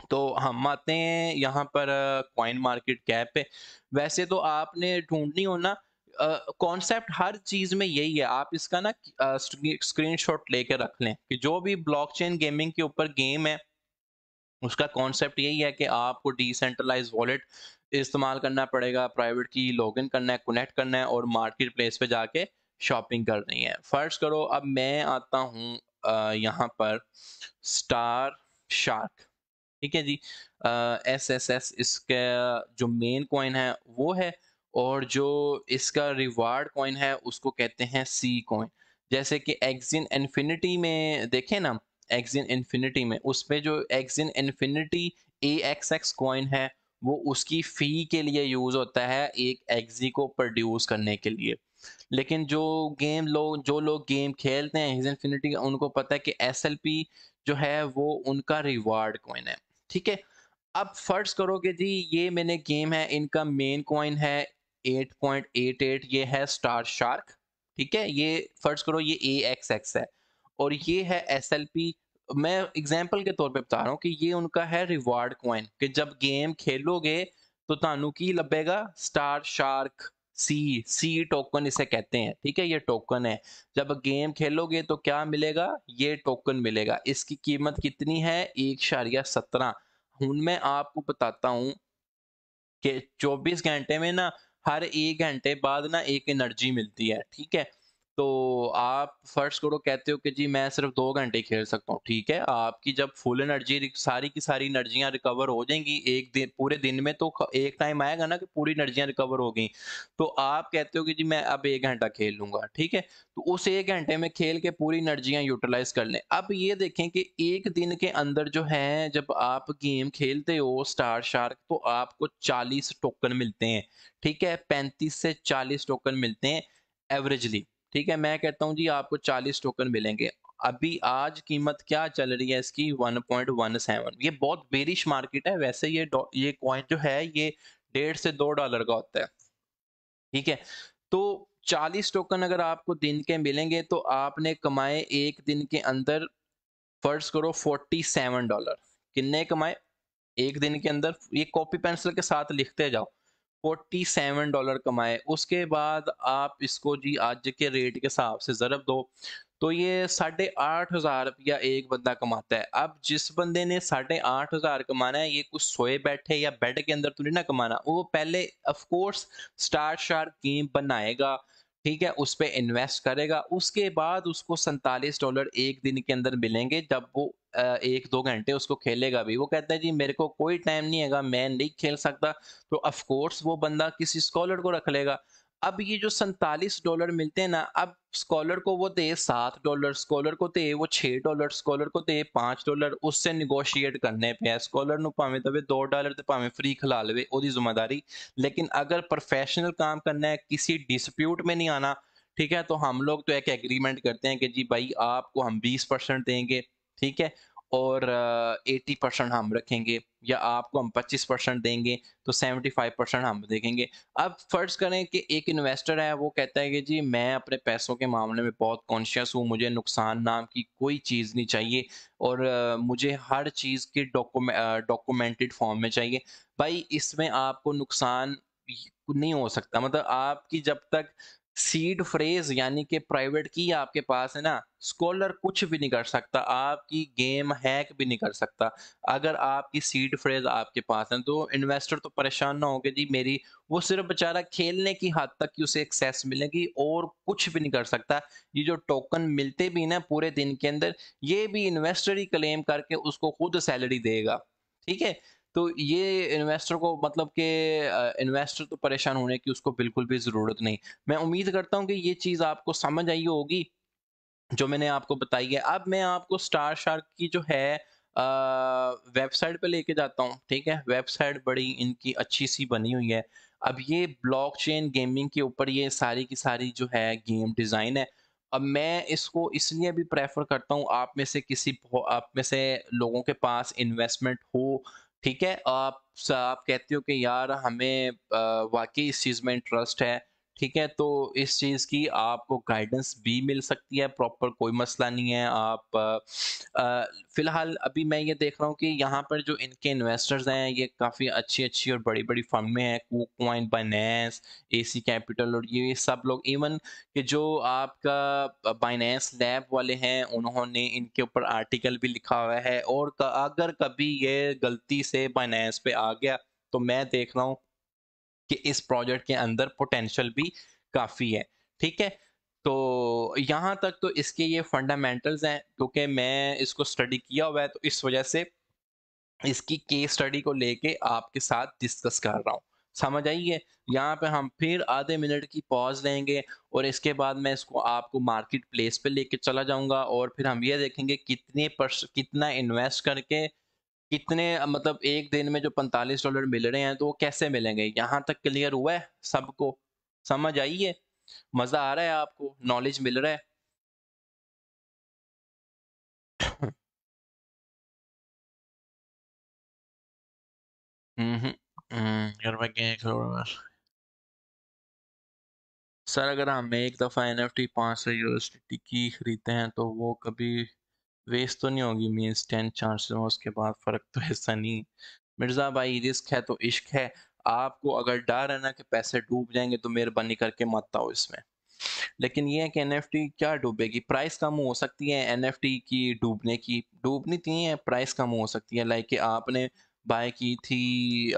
तो हम आते हैं यहाँ पर कॉइन मार्केट कैप पे। वैसे तो आपने ढूंढनी हो ना, कॉन्सेप्ट हर चीज में यही है, आप इसका ना स्क्रीनशॉट लेके रख लें कि जो भी ब्लॉकचेन गेमिंग के ऊपर गेम है उसका कॉन्सेप्ट यही है कि आपको डिसेंट्रलाइज वॉलेट इस्तेमाल करना पड़ेगा, प्राइवेट की लॉगिन करना है, कनेक्ट करना है और मार्केट प्लेस पे जाके शॉपिंग करनी है। फर्ज करो अब मैं आता हूँ यहाँ पर स्टार शार्क, ठीक है जी? एस एस एस इसका जो मेन कॉइन है वो है, और जो इसका रिवार्ड कॉइन है उसको कहते हैं सी कॉइन। जैसे कि एक्सिन इन्फिनिटी में देखें ना, एक्सिन इन्फिनिटी में उस पे जो एक्सिन इन्फिनिटी ए एक्स एक्स कॉइन है वो उसकी फी के लिए यूज होता है एक एक्सी को प्रोड्यूस करने के लिए। लेकिन जो लोग गेम खेलते हैं एक्सिन इन्फिनिटी, उनको पता है कि एसएलपी जो है वो उनका रिवार्ड कॉइन है, ठीक है? अब फर्ज करो कि जी ये मैंने गेम है, इनका मेन कॉइन है 8.88, ये है स्टार शार्क, ठीक है? ये फर्ज करो ये ए एक्स एक्स है और ये है एस एल पी। मैं एग्जाम्पल के तौर पे बता रहा हूँ कि ये उनका है रिवार्ड कॉइन, कि जब गेम खेलोगे तो तानू की लबेगा स्टार शार्क सी, सी टोकन इसे कहते हैं, ठीक है? ये टोकन है, जब गेम खेलोगे तो क्या मिलेगा, ये टोकन मिलेगा। इसकी कीमत कितनी है, 1.17। हूँ मैं आपको बताता हूँ कि 24 घंटे में ना हर 1 घंटे बाद ना एक एनर्जी मिलती है, ठीक है? तो आप फर्स्ट करो कहते हो कि जी मैं सिर्फ 2 घंटे खेल सकता हूँ, ठीक है? आपकी जब फुल एनर्जी सारी की सारी एनर्जियाँ रिकवर हो जाएँगी एक दिन पूरे दिन में, तो एक टाइम आएगा ना कि पूरी एनर्जियाँ रिकवर हो गई। तो आप कहते हो कि जी मैं अब 1 घंटा खेल लूँगा, ठीक है? तो उस 1 घंटे में खेल के पूरी एनर्जियाँ यूटिलाइज़ कर लें। अब ये देखें कि 1 दिन के अंदर जो है जब आप गेम खेलते हो स्टार शार्क तो आपको 40 टोकन मिलते हैं, ठीक है? 35 से 40 टोकन मिलते हैं एवरेजली, ठीक है? मैं कहता हूँ जी आपको 40 टोकन मिलेंगे। अभी आज कीमत क्या चल रही है इसकी, 1.17। ये बहुत बेरिश मार्केट है, वैसे ये कॉइन जो है ये 1.5 से $2 का होता है, ठीक है? तो 40 टोकन अगर आपको दिन के मिलेंगे तो आपने कमाए एक दिन के अंदर, फर्ज करो $47। कितने कमाए एक दिन के अंदर, ये कॉपी पेंसिल के साथ लिखते जाओ, $47 कमाए। उसके बाद आप इसको जी आज के रेट के हिसाब से ज़रब दो, तो ये 8,500 रुपया एक बंदा कमाता है। अब जिस बंदे ने 8,500 कमाना है, ये कुछ सोए बैठे या बेड के अंदर थोड़ी ना कमाना, वो पहले of course start short game बनाएगा, ठीक है, उस पे इन्वेस्ट करेगा, उसके बाद उसको $47 एक दिन के अंदर मिलेंगे, जब वो 1-2 घंटे उसको खेलेगा भी। वो कहता है जी मेरे को कोई टाइम नहीं हैगा, मैं नहीं खेल सकता, तो ऑफ कोर्स वो बंदा किसी स्कॉलर को रख लेगा। अब ये जो $47 मिलते हैं ना, अब स्कॉलर को वो दे $7, स्कॉलर को दे वो $6, स्कॉलर को दे $5, उससे निगोशिएट करने पे है। स्कॉलर नु भावें दवे $2 ते भावें फ्री खिला लवे, ओदी जिम्मेदारी। लेकिन अगर प्रोफेशनल काम करना है, किसी डिस्प्यूट में नहीं आना, ठीक है, तो हम लोग तो एक एग्रीमेंट करते हैं कि जी भाई आपको हम 20% देंगे, ठीक है, और 80% हम रखेंगे, या आपको हम 25% देंगे, तो 75% हम देखेंगे। अब फर्ज करें कि एक इन्वेस्टर है, वो कहता है कि जी मैं अपने पैसों के मामले में बहुत कॉन्शियस हूँ, मुझे नुकसान नाम की कोई चीज़ नहीं चाहिए, और मुझे हर चीज़ की डॉक्यूमेंटेड फॉर्म में चाहिए। भाई इसमें आपको नुकसान नहीं हो सकता, मतलब आपकी जब तक सीड फ्रेज यानी कि प्राइवेट की आपके पास है ना, स्कॉलर कुछ भी नहीं कर सकता, आपकी गेम हैक भी नहीं कर सकता। अगर आपकी सीड फ्रेज आपके पास है, तो इन्वेस्टर तो परेशान ना हो कि जी मेरी, वो सिर्फ बेचारा खेलने की हद तक की उसे एक्सेस मिलेगी और कुछ भी नहीं कर सकता। ये जो टोकन मिलते भी ना पूरे दिन के अंदर, ये भी इन्वेस्टर ही क्लेम करके उसको खुद सैलरी देगा, ठीक है। तो ये इन्वेस्टर को मतलब कि इन्वेस्टर तो परेशान होने की उसको बिल्कुल भी ज़रूरत नहीं। मैं उम्मीद करता हूँ कि ये चीज़ आपको समझ आई होगी, जो मैंने आपको बताई है। अब मैं आपको स्टार शार्क की जो है वेबसाइट पे लेके जाता हूँ, ठीक है? वेबसाइट बड़ी इनकी अच्छी-सी बनी हुई है। अब ये ब्लॉकचेन गेमिंग के ऊपर ये सारी की सारी जो है गेम डिज़ाइन है। अब मैं इसको इसलिए भी प्रेफ़र करता हूँ, आप में से लोगों के पास इन्वेस्टमेंट हो, ठीक है? आप कहते हो कि यार हमें वाक़ई इस चीज़ में इंटरेस्ट है, ठीक है, तो इस चीज़ की आपको गाइडेंस भी मिल सकती है प्रॉपर, कोई मसला नहीं है। आप फ़िलहाल अभी मैं ये देख रहा हूँ कि यहाँ पर जो इनके इन्वेस्टर्स हैं, ये काफ़ी अच्छी-अच्छी और बड़ी-बड़ी फ़र्में हैं, कुकॉइन, बाइनेंस, एसी कैपिटल, और ये सब लोग, इवन कि जो आपका बाइनेंस लैब वाले हैं, उन्होंने इनके ऊपर आर्टिकल भी लिखा हुआ है, और अगर कभी ये गलती से बाइनेंस पे आ गया, तो मैं देख रहा हूँ कि इस प्रोजेक्ट के अंदर पोटेंशियल भी काफ़ी है, ठीक है? तो यहाँ तक तो इसके ये फंडामेंटल्स हैं, क्योंकि मैं इसको स्टडी किया हुआ है, तो इस वजह से इसकी केस स्टडी को लेके आपके साथ डिस्कस कर रहा हूँ। समझ आई है? यहाँ पे हम फिर आधे मिनट की पॉज़ लेंगे, और इसके बाद मैं इसको आपको मार्केट प्लेस पे लेके चला जाऊँगा, और फिर हम ये देखेंगे कितना इन्वेस्ट करके कितने मतलब एक दिन में जो $45 मिल रहे हैं, तो वो कैसे मिलेंगे? यहाँ तक क्लियर हुआ है सबको? समझ आई है? मज़ा आ रहा है आपको? नॉलेज मिल रहा है? हुँ, घर में गए करोड़। सर अगर हम एक दफ़ा एनएफटी 500 यूएसडीटी की खरीदते हैं, तो वो कभी वेस्ट तो नहीं होगी, मीन्स 10 चांसेस में उसके बाद फ़र्क तो ऐसा नहीं। मिर्ज़ा भाई रिस्क है तो इश्क है। आपको अगर डर है ना कि पैसे डूब जाएँगे, तो मेहरबानी करके मत आओ इसमें। लेकिन ये है कि एनएफटी क्या डूबेगी? प्राइस कम हो सकती है एनएफटी की डूबने की। डूबनी नहीं है, प्राइस कम हो सकती है। लाइक कि आपने बाय की थी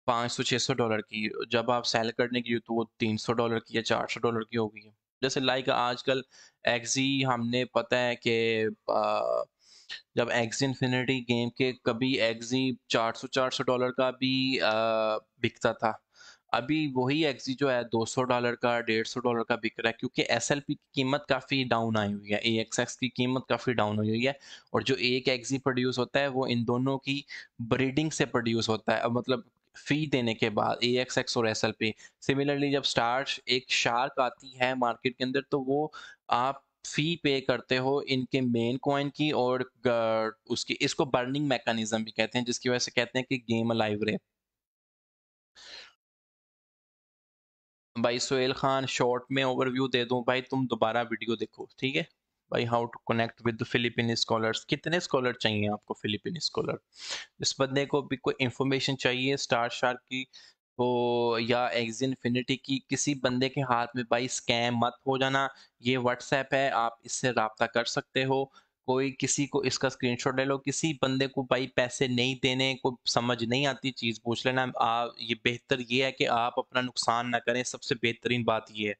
$500-600 की, जब आप सेल करने की तो वो $300 की या $400 की हो गई है। जैसे लाइक आजकल एक्सी, हमने पता है कि जब एक्सी इन्फिनिटी गेम के कभी एक्सी $400 का भी बिकता था। अभी वही एक्सी जो है $200 का, $150 का बिक रहा है, क्योंकि एसएलपी की कीमत काफ़ी डाउन आई हुई है, एएक्सएक्स की कीमत काफ़ी डाउन हुई हुई है, और जो एक एक्सी प्रोड्यूस होता है वो इन दोनों की ब्रीडिंग से प्रोड्यूस होता है, मतलब फी देने के बाद, एएक्सएक्स और एसएलपी। सिमिलरली जब स्टार्स एक शार्क आती है मार्केट के अंदर, तो वो आप फी पे करते हो इनके मेन कॉइन की, और उसकी, इसको बर्निंग मैकेनिज्म भी कहते हैं, जिसकी वजह से कहते हैं कि गेम अलाइव रहे। भाई सोहेल खान, शॉर्ट में ओवरव्यू दे दूं भाई, तुम दोबारा वीडियो देखो, ठीक है भाई। How to connect with Philippine scholars, कितने स्कॉलर चाहिए आपको फिलिपिन स्कॉलर? इस बंदे को भी कोई इन्फॉर्मेशन चाहिए स्टार शार्क की, तो या एक्स इन्फिनिटी की किसी बंदे के हाथ में भाई स्कैम मत हो जाना। ये व्हाट्सएप है, आप इससे राब्ता कर सकते हो। कोई किसी को इसका स्क्रीनशॉट ले लो, किसी बंदे को भाई पैसे नहीं देने को समझ नहीं आती चीज़ पूछ लेना। ये बेहतर ये है कि आप अपना नुकसान ना करें, सबसे बेहतरीन बात ये है।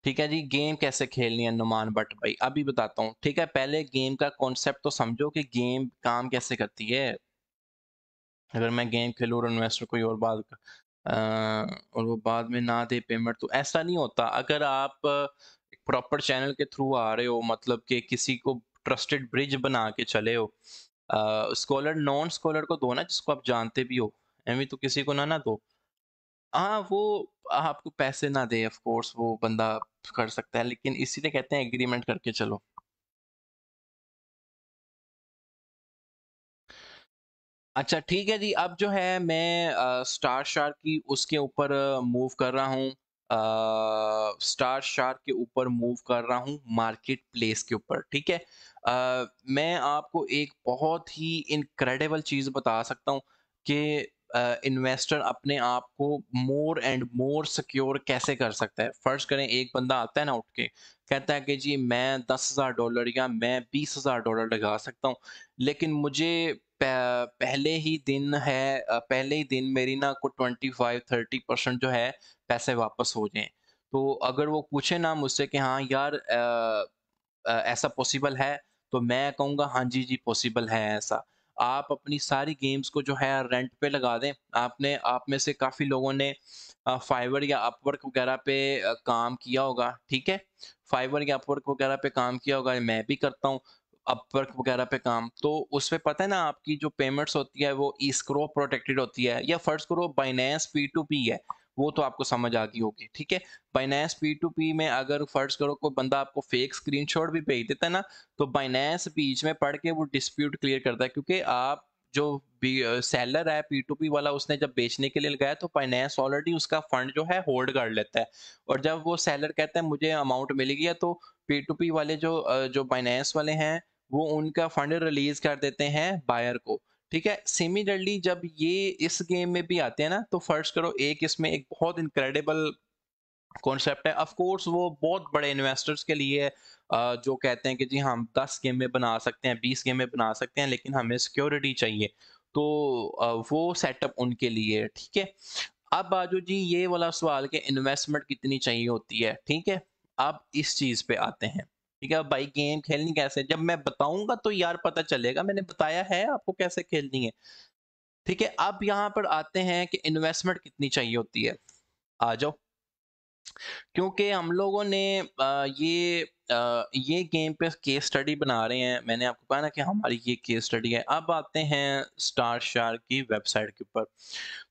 ठीक है जी, गेम कैसे खेलनी है नुमान भट्ट भाई, अभी बताता हूँ। ठीक है, पहले गेम का कॉन्सेप्ट तो समझो कि गेम काम कैसे करती है। अगर मैं गेम खेलूँ और इन्वेस्टर कोई और बात और वो बाद में ना दे पेमेंट, तो ऐसा नहीं होता। अगर आप एक प्रॉपर चैनल के थ्रू आ रहे हो, मतलब कि किसी को ट्रस्टेड ब्रिज बना के चले हो, स्कॉलर नॉन स्कॉलर को दो ना, जिसको आप जानते भी हो। एवं तो किसी को ना ना दो। हाँ, वो आपको पैसे ना दे, ऑफ कोर्स वो बंदा कर सकता है, लेकिन इसीलिए कहते हैं एग्रीमेंट करके चलो। अच्छा ठीक है जी, अब जो है मैं स्टार शार्क की उसके ऊपर मूव कर रहा हूँ। स्टार शार्क के ऊपर मूव कर रहा हूँ मार्केट प्लेस के ऊपर। ठीक है, मैं आपको एक बहुत ही इनक्रेडिबल चीज़ बता सकता हूँ कि इन्वेस्टर अपने आप को मोर एंड मोर सिक्योर कैसे कर सकता है। फर्ज करें एक बंदा आता है ना उठ के, कहता है कि जी मैं $10,000 या मैं $20,000 लगा सकता हूँ, लेकिन मुझे पहले ही दिन है, पहले ही दिन मेरी ना को 25-30% जो है पैसे वापस हो जाएं। तो अगर वो पूछे ना मुझसे कि हाँ यार ऐसा पॉसिबल है, तो मैं कहूँगा हाँ जी जी पॉसिबल है ऐसा। आप अपनी सारी गेम्स को जो है रेंट पे लगा दें। आपने आप में से काफ़ी लोगों ने फाइवर या अपवर्क वगैरह पे काम किया होगा। ठीक है, फाइवर या अपवर्क वगैरह पे काम किया होगा, मैं भी करता हूँ अपवर्क वगैरह पे काम। तो उसपे पता है ना, आपकी जो पेमेंट्स होती है वो escrow प्रोटेक्टेड होती है। या फर्ज करो बाइनेंस P2P है, वो तो आपको समझ आ गई होगी। ठीक है, बाइनेंस P2P में अगर फर्ज करो कोई बंदा आपको फेक स्क्रीनशॉट भी भेज देता है ना, तो बाइनेंस बीच में पढ़ के वो डिस्प्यूट क्लियर करता है, क्योंकि आप जो सेलर है P2P वाला, उसने जब बेचने के लिए लगाया तो बाइनेंस ऑलरेडी उसका फंड जो है होल्ड कर लेता है। और जब वो सेलर कहता है मुझे अमाउंट मिल गया, तो P2P वाले जो बाइनेंस वाले हैं, वो उनका फंड रिलीज कर देते हैं बायर को। ठीक है, सिमिलरली जब ये इस गेम में भी आते हैं ना, तो फर्ज करो एक इसमें एक बहुत इनक्रेडिबल कॉन्सेप्ट है। ऑफ कोर्स वो बहुत बड़े इन्वेस्टर्स के लिए है, जो कहते हैं कि जी हम 10 गेम में बना सकते हैं, 20 गेम में बना सकते हैं, लेकिन हमें सिक्योरिटी चाहिए। तो वो सेटअप उनके लिए है। ठीक है, अब बाजू जी ये वाला सवाल कि इन्वेस्टमेंट कितनी चाहिए होती है। ठीक है, अब इस चीज पे आते हैं। ठीक है, अब भाई गेम खेलनी कैसे, जब मैं बताऊंगा तो यार पता चलेगा, मैंने बताया है आपको कैसे खेलनी है। ठीक है, अब यहाँ पर आते हैं कि इन्वेस्टमेंट कितनी चाहिए होती है। आ जाओ, क्योंकि हम लोगों ने ये गेम पे केस स्टडी बना रहे हैं। मैंने आपको कहा ना कि हमारी ये केस स्टडी है। अब आते हैं स्टार शार्क की वेबसाइट के ऊपर।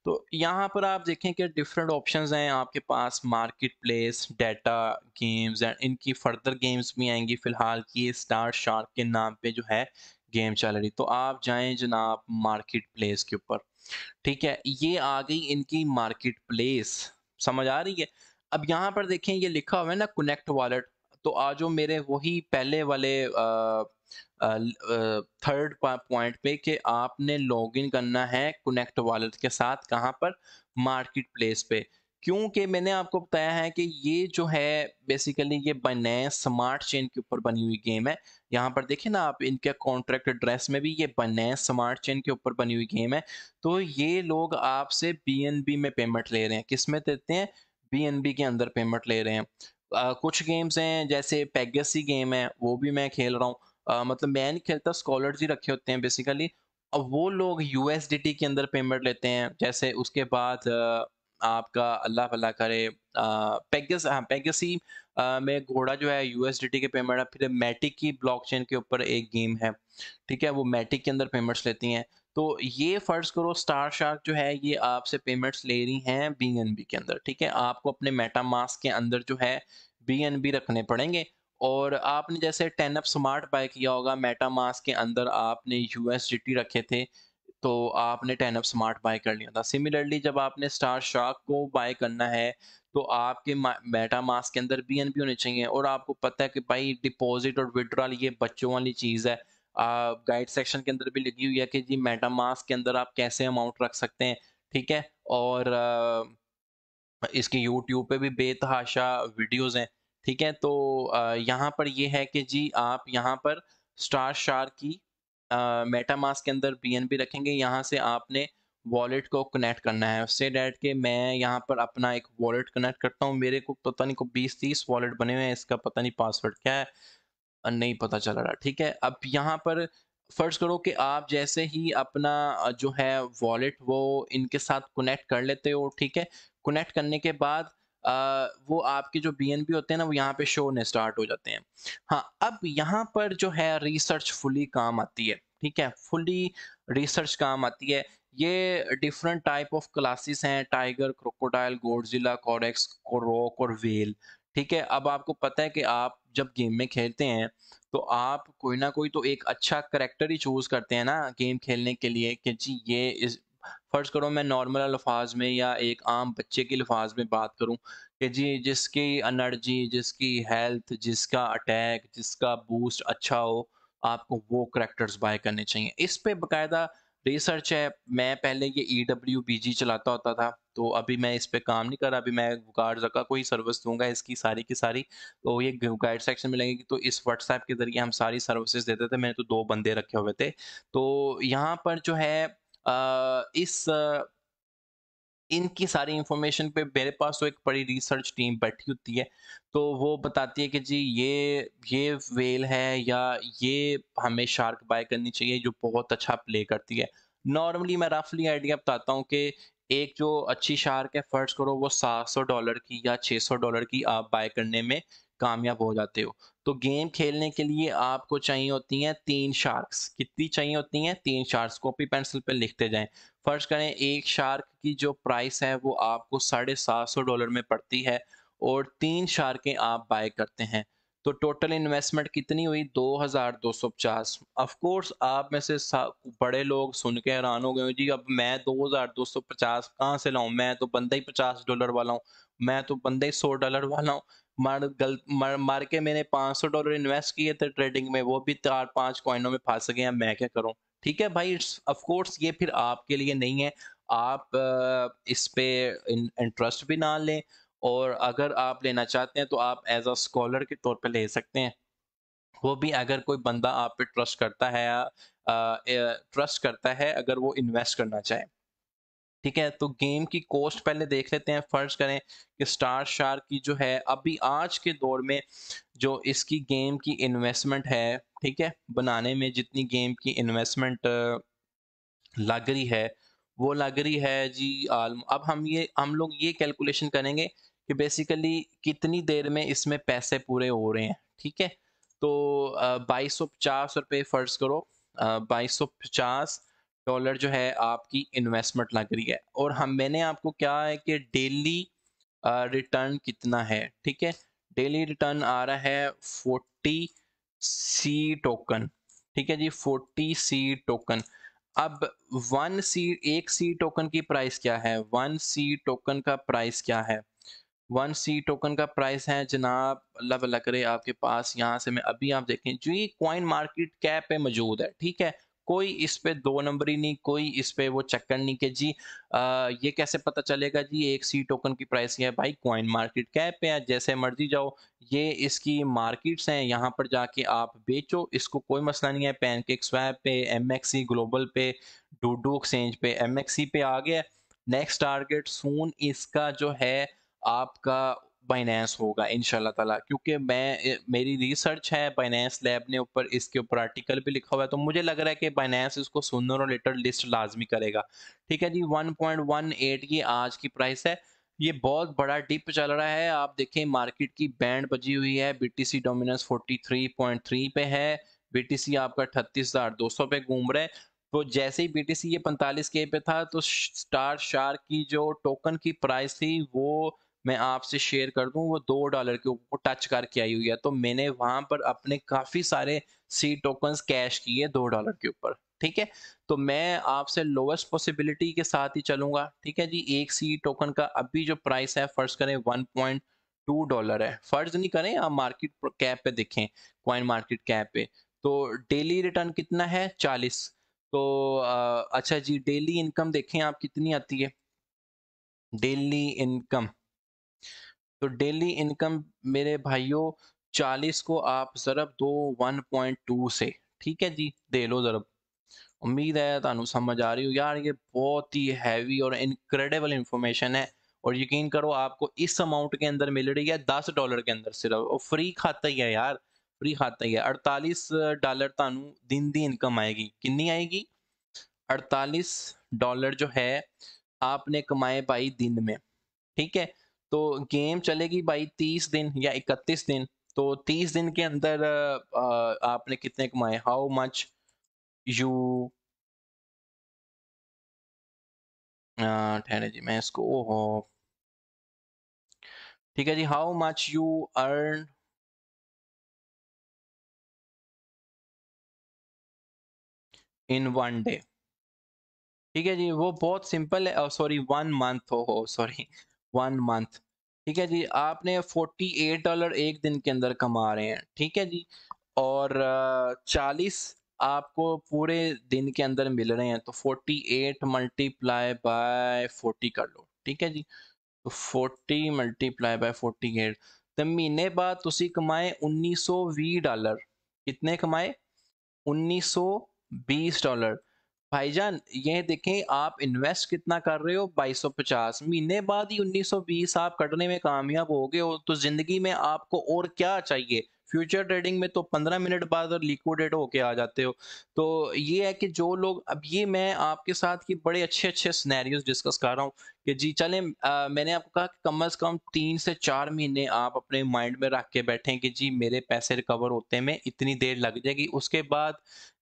तो यहाँ पर आप देखें कि डिफरेंट ऑप्शंस हैं आपके पास, market place, data, games and इनकी फर्दर गेम्स भी आएंगी। फिलहाल की स्टार शार्क के नाम पे जो है गेम चल रही। तो आप जाएं जनाब मार्केट प्लेस के ऊपर। ठीक है, ये आ गई इनकी मार्केट प्लेस, समझ आ रही है। अब यहाँ पर देखें ये लिखा हुआ है ना कनेक्ट वॉलेट। तो आज जो मेरे वही पहले वाले थर्ड पॉइंट पे कि आपने लॉगिन करना है कनेक्ट वॉलेट के साथ। कहाँ पर? मार्केट प्लेस पे। क्योंकि मैंने आपको बताया है कि ये जो है बेसिकली ये बाइनेंस स्मार्ट चेन के ऊपर बनी हुई गेम है। यहाँ पर देखिए ना आप, इनके कॉन्ट्रैक्ट एड्रेस में भी ये बाइनेंस स्मार्ट चेन के ऊपर बनी हुई गेम है। तो ये लोग आपसे बीएनबी में पेमेंट ले रहे हैं। किस में देते हैं? बीएनबी के अंदर पेमेंट ले रहे हैं। कुछ गेम्स हैं जैसे पेगसी गेम है, वो भी मैं खेल रहा हूँ। मतलब मैं नहीं खेलता, स्कॉलर्स ही रखे होते हैं बेसिकली। अब वो लोग यूएसडीटी के अंदर पेमेंट लेते हैं। जैसे उसके बाद आपका अल्लाह भला करे, पेगसी में घोड़ा जो है यूएसडीटी के पेमेंट है। फिर मैटिक की ब्लॉकचेन के ऊपर एक गेम है, ठीक है, वो मैटिक के अंदर पेमेंट्स लेती हैं। तो ये फर्ज करो स्टार शार्क जो है ये आपसे पेमेंट्स ले रही हैं बीएनबी के अंदर। ठीक है, आपको अपने मेटामास्क के अंदर जो है बीएनबी रखने पड़ेंगे। और आपने जैसे 10 अप स्मार्ट बाय किया होगा, मेटामास्क के अंदर आपने यूएसडीटी रखे थे, तो आपने 10 अप स्मार्ट बाय कर लिया था। सिमिलरली जब आपने स्टार शार्क को बाय करना है, तो आपके मेटामास्क के अंदर बीएनबी होने चाहिए। और आपको पता है कि भाई डिपॉजिट और विड्रॉल ये बच्चों वाली चीज़ है। गाइड सेक्शन के अंदर भी लगी हुई है कि जी मेटामास्क के अंदर आप कैसे अमाउंट रख सकते हैं, ठीक है? और इसके यूट्यूब पे भी बेतहाशा वीडियोज़ हैं, ठीक है? तो यहाँ पर ये है कि जी आप यहाँ पर स्टार शार्क की मेटामास्क के अंदर बीएनबी रखेंगे, यहाँ से आपने वॉलेट को कनेक्ट करना है। से डैट कि मैं यहाँ पर अपना एक वॉलेट कनेक्ट करता हूँ, मेरे को पता नहीं को 20-30 वॉलेट बने हुए हैं, इसका पता नहीं पासवर्ड क्या है, नहीं पता चल रहा, ठीक है? अब यहाँ पर फ़र्ज़ करो कि आप जैसे ही अपना जो है वॉलेट वो इनके साथ कनेक्ट कर लेते हो, ठीक है? कनेक्ट करने के बाद वो आपके जो बीएनबी होते हैं ना, वो यहाँ पे शो होने स्टार्ट हो जाते हैं। हाँ, अब यहाँ पर जो है रिसर्च फुली काम आती है, ठीक है? फुली रिसर्च काम आती है। ये डिफरेंट टाइप ऑफ क्लासेस हैं, टाइगर, क्रोकोडाइल, गॉडज़िला, कोरेक्स, कोरॉक और व्हेल, ठीक है? अब आपको पता है कि आप जब गेम में खेलते हैं, तो आप कोई ना कोई तो एक अच्छा करैक्टर ही चूज़ करते हैं ना गेम खेलने के लिए कि जी ये इस फ़र्ज़ करो मैं नॉर्मल अल्फ़ाज़ में या एक आम बच्चे के अल्फ़ाज़ में बात करूँ कि जी जिसकी एनर्जी, जिसकी हेल्थ, जिसका अटैक, जिसका बूस्ट अच्छा हो, आपको वो करैक्टर्स बाय करने चाहिए। इस पे बाकायदा रिसर्च है। मैं पहले ये EWBG चलाता होता था, तो अभी मैं इस पे काम नहीं कर रहा, अभी मैं गार्डज़ का कोई सर्विस दूँगा इसकी सारी की सारी। तो ये गाइड सेक्शन में लगेगी, तो इस व्हाट्सएप के ज़रिए हम सारी सर्विसेज देते थे। मैंने तो 2 बंदे रखे हुए थे। तो यहाँ पर जो है इस इनकी सारी इन्फॉर्मेशन पे मेरे पास तो एक बड़ी रिसर्च टीम बैठी होती है, तो वो बताती है कि जी ये व्हेल है या ये हमें शार्क बाय करनी चाहिए जो बहुत अच्छा प्ले करती है। नॉर्मली मैं रफली आइडिया बताता हूँ कि एक जो अच्छी शार्क है, फ़र्ज़ करो वो $700 की या $600 की आप बाय करने में कामयाब हो जाते हो। तो गेम खेलने के लिए आपको चाहिए होती हैं 3 शार्क्स। कितनी चाहिए होती हैं? 3 शार्क्स। कॉपी पेंसिल पे लिखते जाएँ। फर्ज करें एक शार्क की जो प्राइस है वो आपको $750 में पड़ती है और 3 शार्कें आप बाय करते हैं, तो टोटल इन्वेस्टमेंट कितनी हुई? 2250। ऑफ कोर्स आप में से बड़े लोग सुन के हैरान हो गए जी, अब मैं 2250 कहाँ से लाऊं, मैं तो बंदा ही $50 वाला हूँ, मैं तो बंदा ही $100 वाला हूँ। मार के मैंने $500 इन्वेस्ट किए थे ट्रेडिंग में, वो भी 4-5 कॉइनों में फंस गए हैं, मैं क्या करूं? ठीक है भाई, इट्स ऑफ कोर्स ये फिर आपके लिए नहीं है। आप इस पे इंटरेस्ट भी ना लें, और अगर आप लेना चाहते हैं तो आप एज अ स्कॉलर के तौर पे ले सकते हैं। वो भी अगर कोई बंदा आप पे ट्रस्ट करता है अगर वो इन्वेस्ट करना चाहे। ठीक है, तो गेम की कॉस्ट पहले देख लेते हैं। फर्ज करें कि स्टार शार्क की जो है अभी आज के दौर में जो इसकी गेम की इन्वेस्टमेंट है, ठीक है, बनाने में जितनी गेम की इन्वेस्टमेंट लग रही है, वो लग रही है जी अब हम लोग ये कैलकुलेशन करेंगे कि बेसिकली कितनी देर में इसमें पैसे पूरे हो रहे हैं, ठीक है? तो $2250 फ़र्ज़ करो, $2250 जो है आपकी इन्वेस्टमेंट लग रही है, और हम मैंने आपको क्या है कि डेली रिटर्न कितना है, ठीक है? डेली रिटर्न आ रहा है 40 सी टोकन, ठीक है जी, 40 सी टोकन। अब 1 सी, 1 सी टोकन की प्राइस क्या है? 1 सी टोकन का प्राइस क्या है? 1 सी टोकन का प्राइस है जनाब, अल्लाह भला करे आपके पास, यहाँ से मैं अभी आप देखें जो ये कॉइन मार्केट कैप पे मौजूद है, ठीक है? कोई इस पे 2 नंबरी नहीं, कोई इस पे वो चक्कर नहीं कि जी ये कैसे पता चलेगा जी 1 सी टोकन की प्राइस क्या है? भाई कॉइन मार्केट कैप पे है, जैसे मर्जी जाओ, ये इसकी मार्केट्स हैं, यहाँ पर जाके आप बेचो, इसको कोई मसला नहीं है। पैनकेक स्वैप पे, एमएक्सी ग्लोबल पे, डूडू एक्सचेंज पे, एमएक्सी पे आ गया। नेक्स्ट टारगेट सून इसका जो है आपका बाइनेंस होगा इंशाल्लाह ताला, क्योंकि मेरी रिसर्च है, बाइनेंस लैब ने ऊपर इसके ऊपर आर्टिकल भी लिखा हुआ है, तो मुझे लग रहा है कि बाइनेंस इसको सूनर और लेटर लिस्ट लाजमी करेगा। ठीक है जी, 1.18 ये आज की प्राइस है। ये बहुत बड़ा डिप चल रहा है, आप देखें मार्केट की बैंड बजी हुई है, बीटीसी डोमिनेंस 43.3 पे है, बीटीसी आपका 38,200 पे घूम रहा है। तो जैसे ही बीटीसी ये 45K पे था, तो स्टार शार्क की जो टोकन की प्राइस थी वो मैं आपसे शेयर कर दूं, वो $2 के ऊपर टच करके आई हुई है। तो मैंने वहां पर अपने काफी सारे सी टोकन्स कैश किए $2 के ऊपर, ठीक है? तो मैं आपसे लोएस्ट पॉसिबिलिटी के साथ ही चलूंगा, ठीक है जी। एक सी टोकन का अभी जो प्राइस है, फर्ज करें $1.2 है, फर्ज नहीं करें, आप मार्केट कैप पे देखें, कॉइन मार्केट कैप पे, तो डेली रिटर्न कितना है 40। तो अच्छा जी, डेली इनकम देखें आप कितनी आती है डेली इनकम। तो डेली इनकम मेरे भाइयों 40 को आप ज़रब दो 1.2 से, ठीक है जी, दे लो ज़रब। उम्मीद है ਤੁਹਾਨੂੰ समझ आ रही हो यार, ये बहुत ही हैवी और इनक्रेडिबल इंफॉर्मेशन है। और यकीन करो आपको इस अमाउंट के अंदर मिल रही है $10 के अंदर सिर्फ, और फ्री खाता ही है यार, फ्री खाता ही है। $48 ਤੁਹਾਨੂੰ दिन दी इनकम आएगी, कितनी आएगी 48 जो है आपने कमाए भाई दिन में, ठीक है। तो गेम चलेगी भाई 30 दिन या 31 दिन, तो 30 दिन के अंदर आपने कितने कमाए, हाउ मच यू, ठहरे जी मैं इसको, ओहो, ठीक है जी, how much you earn in 1 day, ठीक है जी, वो बहुत सिंपल है। सॉरी 1 मंथ, हो सॉरी 1 मंथ, ठीक है जी, आपने $48 एक दिन के अंदर कमा रहे हैं, ठीक है जी। और 40 आपको पूरे दिन के अंदर मिल रहे हैं, तो 48 मल्टीप्लाई बाय 40 कर लो, ठीक है जी। तो 40 मल्टीप्लाई बाय 48, तो महीने बाद तुसी कमाए $1920। कितने कमाए, $1920। भाईजान ये देखें आप इन्वेस्ट कितना कर रहे हो, 2250, महीने बाद ही 1920 आप कटने में कामयाब हो गए हो, तो जिंदगी में आपको और क्या चाहिए। फ्यूचर ट्रेडिंग में तो 15 मिनट बाद और लिक्विडेट होके आ जाते हो। तो ये है कि जो लोग, अब ये मैं आपके साथ की बड़े अच्छे अच्छे सिनेरियोज डिस्कस कर रहा हूँ कि जी चलें, मैंने आपको कहा कि कम से कम 3 से 4 महीने आप अपने माइंड में रख के बैठें कि जी मेरे पैसे रिकवर होते में इतनी देर लग जाएगी, उसके बाद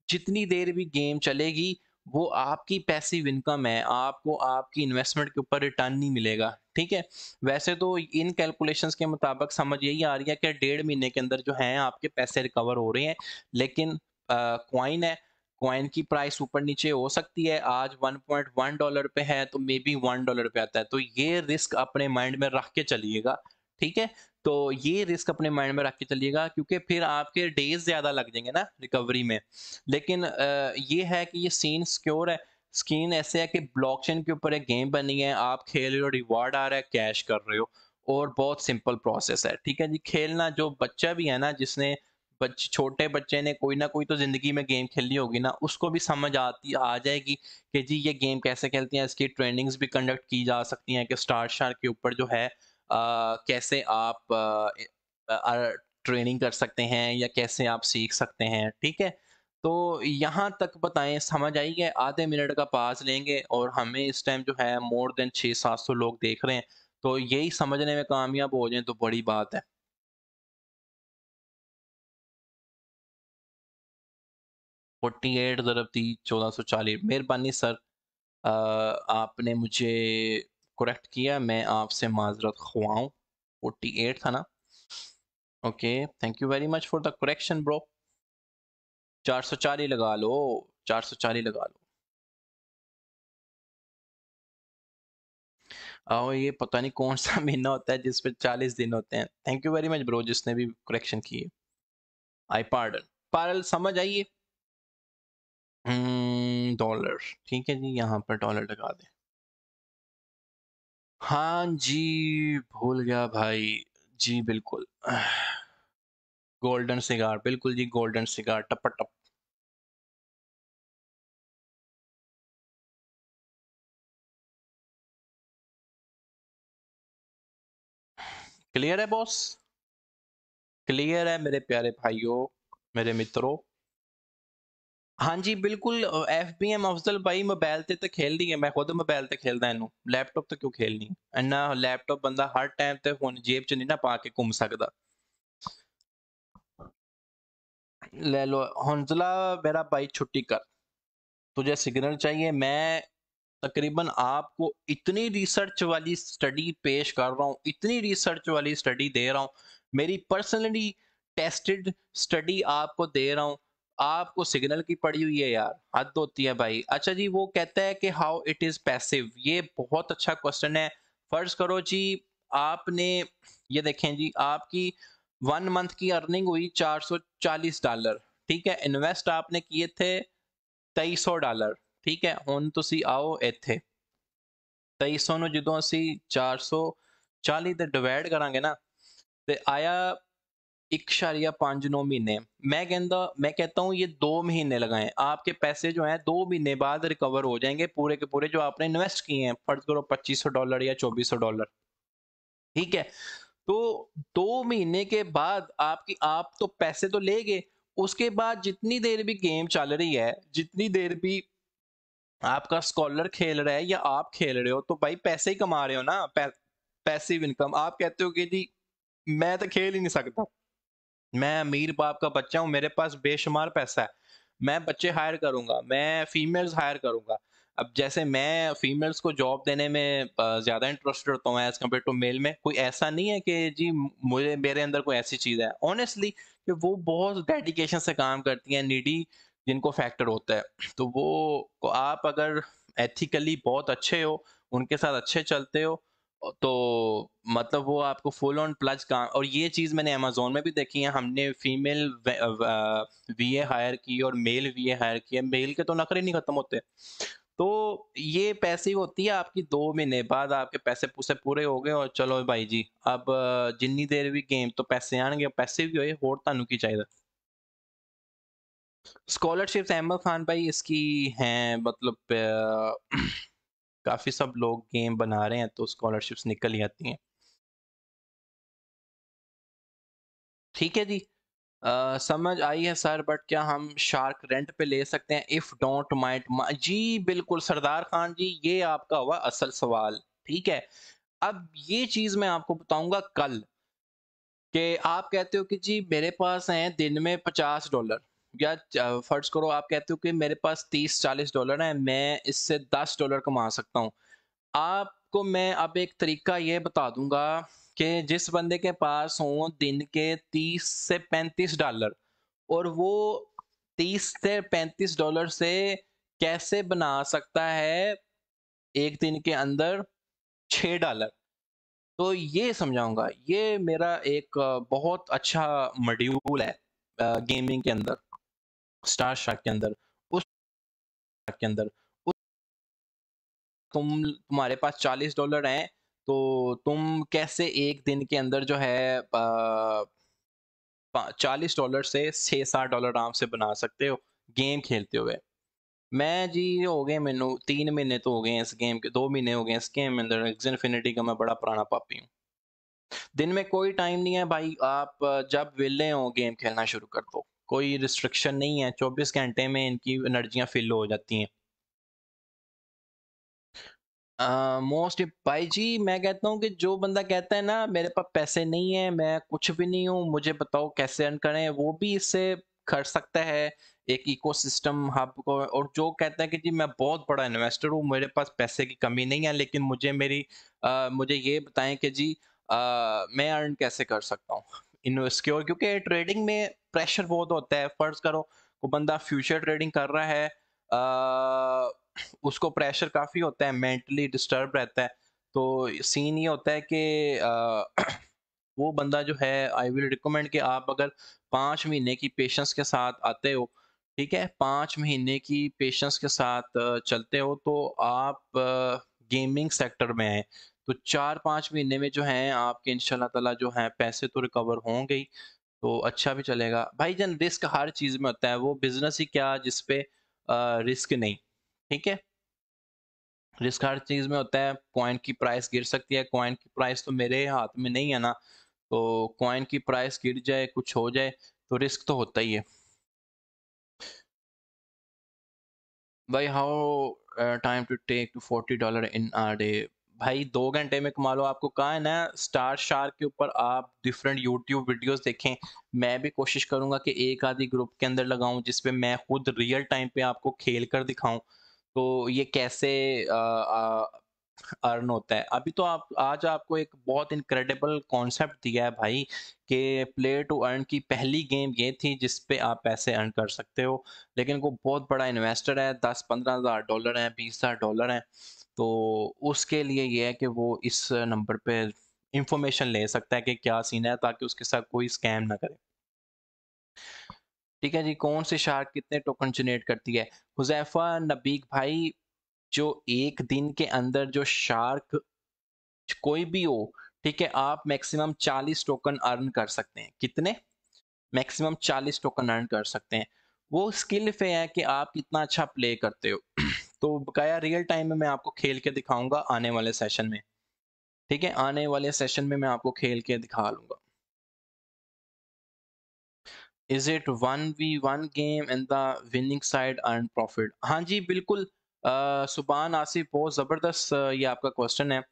जितनी देर भी गेम चलेगी वो आपकी पैसिव इनकम है, आपको आपकी इन्वेस्टमेंट के ऊपर रिटर्न नहीं मिलेगा, ठीक है। वैसे तो इन कैलकुलेशंस के मुताबिक समझ यही आ रही है कि 1.5 महीने के अंदर जो है आपके पैसे रिकवर हो रहे हैं, लेकिन कॉइन है, कॉइन की प्राइस ऊपर नीचे हो सकती है। आज $1.1 पे है तो मे बी $1 पे आता है, तो ये रिस्क अपने माइंड में रख के चलिएगा, ठीक है। तो ये रिस्क अपने माइंड में रख के चलिएगा, क्योंकि फिर आपके डेज ज़्यादा लग जाएंगे ना रिकवरी में। लेकिन ये है कि ये सीन सिक्योर है, स्कीन ऐसे है कि ब्लॉकचेन के ऊपर एक गेम बनी है, आप खेल रहे हो, रिवार्ड आ रहा है, कैश कर रहे हो, और बहुत सिंपल प्रोसेस है, ठीक है जी। खेलना जो बच्चा भी है ना, जिसने छोटे बच्चे ने कोई ना कोई तो जिंदगी में गेम खेली होगी ना, उसको भी समझ आ जाएगी कि जी ये गेम कैसे खेलती हैं। इसकी ट्रेनिंग्स भी कंडक्ट की जा सकती हैं कि स्टार शार के ऊपर जो है कैसे आप ट्रेनिंग कर सकते हैं या कैसे आप सीख सकते हैं, ठीक है। तो यहाँ तक बताएं, समझ आई है, आधे मिनट का पास लेंगे और हमें इस टाइम जो है मोर देन 600-700 लोग देख रहे हैं, तो यही समझने में कामयाब हो जाए तो बड़ी बात है। 48 ज़रब 30 1440, मेहरबानी सर, आपने मुझे करेक्ट किया, मैं आपसे माजरत ख्वाऊं, 48 था ना, okay, thank you very much for the correction bro. 440 लगा लो, 440 लगा लो। और ये पता नहीं कौन सा महीना होता है जिस पे 40 दिन होते हैं। Thank you very much bro जिसने भी करेक्शन की। आई पार्डन, पारल समझ आइए। डॉलर, ठीक है जी, यहाँ पर डॉलर लगा दे। हाँ जी, भूल गया भाई, जी बिल्कुल, गोल्डन सिगार, बिल्कुल जी, गोल्डन सिगार टप टप। क्लियर है बॉस, क्लियर है मेरे प्यारे भाइयों, मेरे मित्रों। हाँ जी बिल्कुल, FBM अफजल भाई मोबाइल ते खेल दी है, मैं खुद मोबाइल ते खेलदा इनू, लैपटॉप ते क्यों खेलनी इन्ना। लैपटॉप बंदा हर टाइम ते फोन जेब च नहीं ना पा के घूम सकदा। ले लो हंजला मेरा भाई, छुट्टी कर, तुझे सिग्नल चाहिए। मैं तकरीबन आपको इतनी रिसर्च वाली स्टडी पेश कर रहा हूँ, इतनी रिसर्च वाली स्टडी दे रहा हूँ, मेरी पर्सनली टेस्टेड स्टडी आपको दे रहा हूँ, आपको सिग्नल की पड़ी हुई है यार, हद होती है भाई। अच्छा जी, वो कहता है कि हाउ इट इज पैसिव, ये बहुत अच्छा क्वेश्चन है। फर्ज करो जी आपने, ये देखें जी, आपकी 1 मंथ की अर्निंग हुई $440, ठीक है, इन्वेस्ट आपने किए थे $2300, ठीक है, हुन तुसी आओ इत्थे 2300 ਨੂੰ ਜਦੋਂ ਅਸੀਂ 440 ਤੇ ਡਿਵਾਈਡ ਕਰਾਂਗੇ ਨਾ ਤੇ आया 1.59 महीने। मैं कहता हूँ ये 2 महीने लगाएं, आपके पैसे जो हैं 2 महीने बाद रिकवर हो जाएंगे पूरे के पूरे, जो आपने इन्वेस्ट किए हैं। फर्ज करो $2500 या $2400, ठीक है। तो 2 महीने के बाद आप तो पैसे तो ले गए, उसके बाद जितनी देर भी गेम चल रही है, जितनी देर भी आपका स्कॉलर खेल रहा है या आप खेल रहे हो, तो भाई पैसे ही कमा रहे हो ना, पैसिव इनकम। आप कहते हो कि जी मैं तो खेल ही नहीं सकता, मैं अमीर बाप का बच्चा हूँ, मेरे पास बेशुमार पैसा है, मैं बच्चे हायर करूंगा, मैं फीमेल्स हायर करूंगा। अब जैसे मैं फीमेल्स को जॉब देने में ज़्यादा इंटरेस्टेड होता हूँ एज कम्पेयर टू मेल में, कोई ऐसा नहीं है कि जी मुझे मेरे अंदर कोई ऐसी चीज़ है, ऑनेस्टली कि वो बहुत डेडिकेशन से काम करती हैं, नीडी जिनको फैक्टर होता है। तो वो आप अगर एथिकली बहुत अच्छे हो, उनके साथ अच्छे चलते हो, तो मतलब वो आपको फुल ऑन प्लस काम। और ये चीज़ मैंने अमेजोन में भी देखी है, हमने फीमेल वीए हायर की और मेल वीए हायर किया, मेल के तो नखरे नहीं खत्म होते। तो ये पैसे होती है आपकी, 2 महीने बाद आपके पैसे पूसे पूरे हो गए और चलो भाई जी अब जिन्नी देर भी गेम तो पैसे आएंगे, पैसे भी होए होर तानू की चाहिए। स्कॉलरशिप्स अहमद खान भाई इसकी हैं, मतलब काफ़ी सब लोग गेम बना रहे हैं तो स्कॉलरशिप्स निकल ही आती हैं। ठीक है जी, समझ आई है सर, बट क्या हम शार्क रेंट पे ले सकते हैं इफ डोंट माइंड? जी बिल्कुल सरदार खान जी, ये आपका हुआ असल सवाल। ठीक है, अब ये चीज मैं आपको बताऊंगा कल, कि आप कहते हो कि जी मेरे पास हैं दिन में $50, या फर्ज करो आप कहते हो कि मेरे पास $30-40 है, मैं इससे $10 कमा सकता हूँ। आपको मैं अब एक तरीका ये बता दूंगा कि जिस बंदे के पास हो दिन के $30 से $35, और वो $30 से $35 से कैसे बना सकता है एक दिन के अंदर $6, तो ये समझाऊंगा। ये मेरा एक बहुत अच्छा मॉड्यूल है गेमिंग के अंदर, स्टार शार्क के अंदर। उस शार्क के अंदर तुम्हारे पास $40 हैं, तो तुम कैसे एक दिन के अंदर जो है $40 से $6-7 आराम से बना सकते हो गेम खेलते हुए। मैं जी हो गए मैनू 3 महीने तो हो गए हैं इस गेम के, 2 महीने हो गए इस गेम में अंदर। एक्स इन्फिनिटी का मैं बड़ा पुराना पापी हूँ। दिन में कोई टाइम नहीं है भाई, आप जब विले हो गेम खेलना शुरू कर दो, कोई रिस्ट्रिक्शन नहीं है, 24 घंटे में इनकी एनर्जियाँ फिल हो जाती हैं। मोस्ट भाई जी, मैं कहता हूँ कि जो बंदा कहता है ना मेरे पास पैसे नहीं है, मैं कुछ भी नहीं हूँ, मुझे बताओ कैसे अर्न करें, वो भी इससे कर सकता है एक इकोसिस्टम हब को। और जो कहता है कि जी मैं बहुत बड़ा इन्वेस्टर हूँ, मेरे पास पैसे की कमी नहीं है, लेकिन मुझे ये बताएं कि जी मैं अर्न कैसे कर सकता हूँ इनसिक्योर, क्योंकि ट्रेडिंग में प्रेशर बहुत होता है। फर्ज करो वो बंदा फ्यूचर ट्रेडिंग कर रहा है, उसको प्रेशर काफ़ी होता है, मेंटली डिस्टर्ब रहता है। तो सीन ये होता है कि वो बंदा जो है, आई विल रिकमेंड कि आप अगर 5 महीने की पेशेंस के साथ आते हो, ठीक है, 5 महीने की पेशेंस के साथ चलते हो, तो आप गेमिंग सेक्टर में आए, तो 4-5 महीने में जो है आपके इंशाल्लाह ताला जो है पैसे तो रिकवर होंगे ही, तो अच्छा भी चलेगा भाई जान। रिस्क हर चीज़ में होता है, वो बिजनेस ही क्या जिसपे रिस्क नहीं, ठीक है। रिस्क हर चीज़ में होता है, कॉइन की प्राइस गिर सकती है, कॉइन की प्राइस तो मेरे हाथ में नहीं है ना, तो कॉइन की प्राइस गिर जाए, कुछ हो जाए, तो रिस्क तो होता ही है भाई। How time to take to $40 in a day? भाई 2 घंटे में कमा लो। आपको कहा है ना स्टार शार्क के ऊपर आप डिफरेंट यूट्यूब वीडियोस देखें, मैं भी कोशिश करूंगा कि एक आधी ग्रुप के अंदर लगाऊं जिसपे मैं खुद रियल टाइम पे आपको खेल कर दिखाऊं, तो ये कैसे अर्न होता है। अभी तो आप आज आपको एक बहुत इनक्रेडिबल कॉन्सेप्ट दिया है भाई, कि प्ले टू अर्न की पहली गेम ये थी जिस पे आप पैसे अर्न कर सकते हो, लेकिन वो बहुत बड़ा इन्वेस्टर है, 10-15 हज़ार डॉलर है, 20 हज़ार डॉलर है, तो उसके लिए ये है कि वो इस नंबर पे इंफॉर्मेशन ले सकता है कि क्या सीन है, ताकि उसके साथ कोई स्कैम ना करे। ठीक है जी, कौन सी शार्क कितने टोकन जनरेट करती है? हुज़ैफा नबीक भाई, जो एक दिन के अंदर जो शार्क कोई भी हो, ठीक है, आप मैक्सिमम 40 टोकन अर्न कर सकते हैं। कितने? मैक्सिमम 40 टोकन अर्न कर सकते हैं। वो स्किल पे है कि आप कितना अच्छा प्ले करते हो। तो बकाया रियल टाइम में मैं आपको खेल के दिखाऊंगा आने वाले सेशन में। ठीक है, आने वाले सेशन में मैं आपको खेल के दिखा लूंगा। Is it 1v1 game and the winning side earn profit? हाँ जी बिल्कुल। सुभान आसिफ, बहुत ज़बरदस्त ये आपका क्वेश्चन है।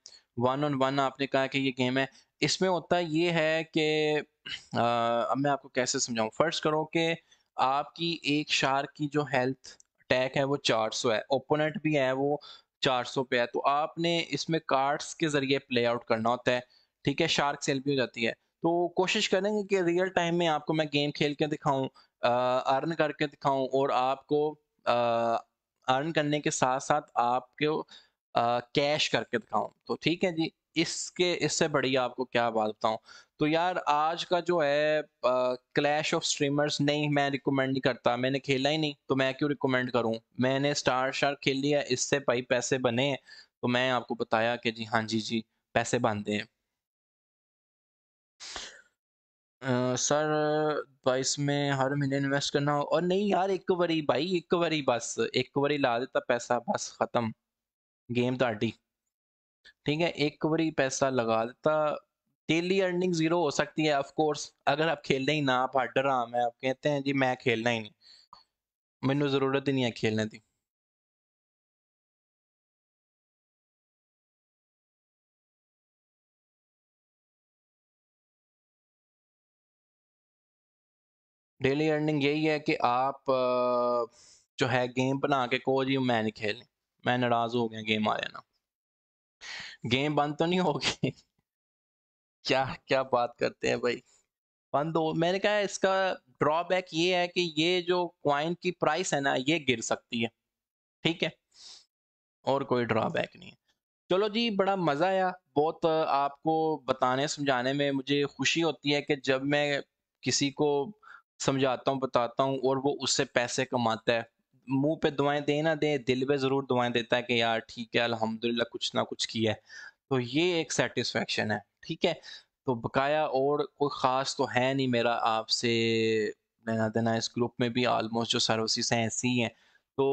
1 on 1 आपने कहा कि ये गेम है। इसमें होता ये है कि अब मैं आपको कैसे समझाऊं। फर्स्ट करो कि आपकी एक शार्क की जो हेल्थ अटैक है वो 400 है, ओपोनेंट भी है वो 400 पे है, तो आपने इसमें कार्ड्स के जरिए प्ले आउट करना होता है। ठीक है, शार्क सेल भी हो जाती है। तो कोशिश करेंगे कि रियल टाइम में आपको मैं गेम खेल के दिखाऊं, अर्न करके दिखाऊं, और आपको अर्न करने के साथ साथ आपको कैश करके दिखाऊं। तो ठीक है जी, इसके इससे बढ़िया आपको क्या बात बताऊं। तो यार आज का जो है क्लैश ऑफ स्ट्रीमर्स नहीं, मैं रिकमेंड नहीं करता, मैंने खेला ही नहीं तो मैं क्यों रिकमेंड करूं। मैंने स्टार शार्क खेल लिया, इससे भाई पैसे बने हैं, तो मैं आपको बताया कि जी हाँ जी जी पैसे बनते हैं। सर भाई इसमें हर महीने इन्वेस्ट करना हो, और नहीं यार, एक बारी भाई, एक बारी बस, एक बारी ला देता पैसा, बस खत्म गेम ताड़ी। ठीक है, एक बारी पैसा लगा देता। डेली अर्निंग जीरो हो सकती है ऑफ कोर्स, अगर आप खेलने ही ना, आप हट रहा, मैं आप कहते हैं जी मैं खेलना ही नहीं, मैनू जरूरत ही नहीं है खेलने की। डेली अर्निंग यही है कि आप जो है गेम बना के को जी मैं नहीं खेलनी, मैं नाराज हो गया गेम आया ना। गेम बंद तो नहीं होगी? क्या क्या बात करते हैं भाई, बंद हो, मैंने कहा इसका ड्रॉबैक ये है कि ये जो क्वाइन की प्राइस है ना, ये गिर सकती है। ठीक है, और कोई ड्रॉबैक नहीं है। चलो जी, बड़ा मज़ा आया बहुत, आपको बताने समझाने में मुझे खुशी होती है कि जब मैं किसी को समझाता हूँ, बताता हूँ, और वो उससे पैसे कमाता है। मुंह पे दुआएं दे ना दे, दिल पे ज़रूर दुआएं देता है कि यार ठीक है, अल्हम्दुलिल्लाह कुछ ना कुछ किया है। तो ये एक सेटिस्फेक्शन है। ठीक है, तो बकाया और कोई ख़ास तो है नहीं मेरा आपसे लेना देना। इस ग्रुप में भी ऑलमोस्ट जो सर्विसेज हैं ऐसी ही हैं। तो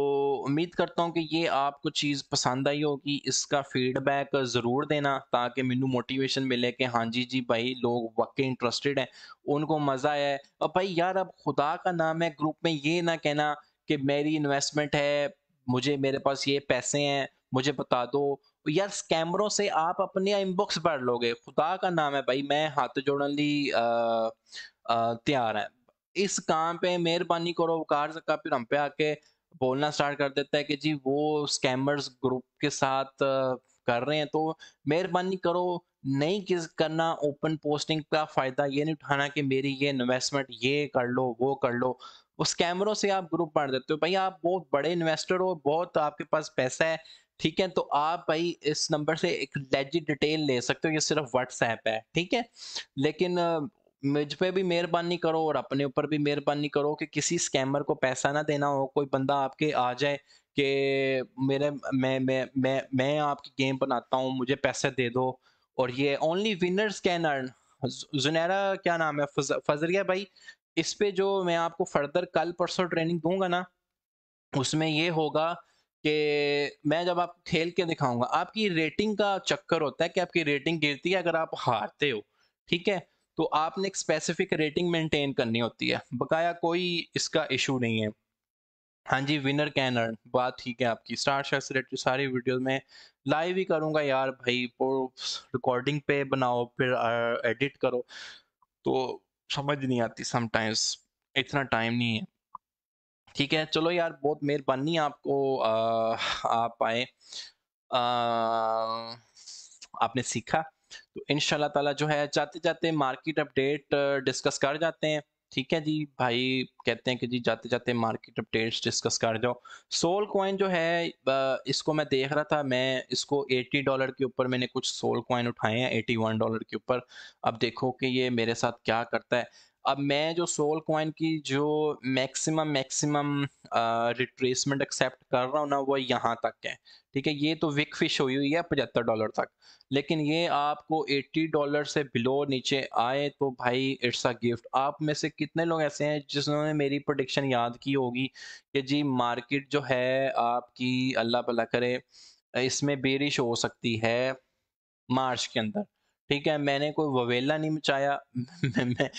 उम्मीद करता हूँ कि ये आपको चीज़ पसंद आई होगी। इसका फीडबैक ज़रूर देना ताकि मैनू मोटिवेशन मिले कि हाँ जी जी भाई, लोग वाकई इंटरेस्टेड हैं, उनको मज़ा आया है। और भाई यार, अब खुदा का नाम है, ग्रुप में ये ना कहना कि मेरी इन्वेस्टमेंट है, मुझे, मेरे पास ये पैसे हैं, मुझे बता दो। यार स्कैमरों से आप अपने इनबॉक्स भर लोगे, खुदा का नाम है भाई, मैं हाथ जोड़न ली तैयार है। इस काम पे मेहरबानी करो। कार का फिर हम पे आके बोलना स्टार्ट कर देता है कि जी वो स्कैमर्स ग्रुप के साथ कर रहे हैं, तो मेहरबानी करो नहीं किस करना। ओपन पोस्टिंग का फायदा ये नहीं उठाना कि मेरी ये इन्वेस्टमेंट ये कर लो वो कर लो। वो स्कैमरों से आप ग्रुप बांट देते हो। भाई आप बहुत बड़े इन्वेस्टर हो, बहुत आपके पास पैसा है, ठीक है, तो आप भाई इस नंबर से एक लेजिट डिटेल ले सकते हो, ये सिर्फ व्हाट्सएप है। ठीक है, लेकिन मुझ पे भी मेहरबानी करो और अपने ऊपर भी मेहरबानी करो कि किसी स्कैमर को पैसा ना देना हो। कोई बंदा आपके आ जाए कि मेरे मैं आपकी गेम बनाता हूँ, मुझे पैसे दे दो, और ये only winners can earn. Junaira क्या नाम है, फजरिया भाई, इस पे जो मैं आपको फर्दर कल परसों ट्रेनिंग दूंगा ना, उसमें ये होगा कि मैं जब आपको खेल के दिखाऊंगा, आपकी रेटिंग का चक्कर होता है कि आपकी रेटिंग गिरती है अगर आप हारते हो। ठीक है, तो आपने एक स्पेसिफिक रेटिंग मेंटेन करनी होती है, बकाया कोई इसका इशू नहीं है। हाँ जी, विनर कैन अर्न, बात ठीक है आपकी। स्टार शायद से रिलेटेड सारी वीडियोस में लाइव ही करूंगा यार भाई, वो रिकॉर्डिंग पे बनाओ फिर एडिट करो, तो समझ नहीं आती समटाइम्स, इतना टाइम नहीं है। ठीक है, चलो यार, बहुत मेहरबानी आपको, आप आए, आपने सीखा। तो इंशाल्लाह ताला जो है जाते जाते मार्केट अपडेट डिस्कस कर जाते हैं। ठीक है जी भाई, कहते हैं कि जी जाते जाते मार्केट अपडेट्स डिस्कस कर जाओ। सोल कॉइन जो है, इसको मैं देख रहा था, मैं इसको $80 के ऊपर मैंने कुछ सोल कॉइन उठाए हैं, $81 के ऊपर। अब देखो कि ये मेरे साथ क्या करता है। अब मैं जो सोल कॉइन की जो मैक्सिमम मैक्सिमम रिट्रेसमेंट एक्सेप्ट कर रहा हूँ ना, वो यहाँ तक है। ठीक है, ये तो विक फिश हुई हुई है $75 तक, लेकिन ये आपको $80 से बिलो नीचे आए तो भाई इट्स अ गिफ्ट। आप में से कितने लोग ऐसे हैं जिन्होंने मेरी प्रोडिक्शन याद की होगी कि जी मार्केट जो है आपकी, अल्लाह भला करे, इसमें बेरिश हो सकती है मार्च के अंदर। ठीक है, मैंने कोई ववेला नहीं मचाया मैं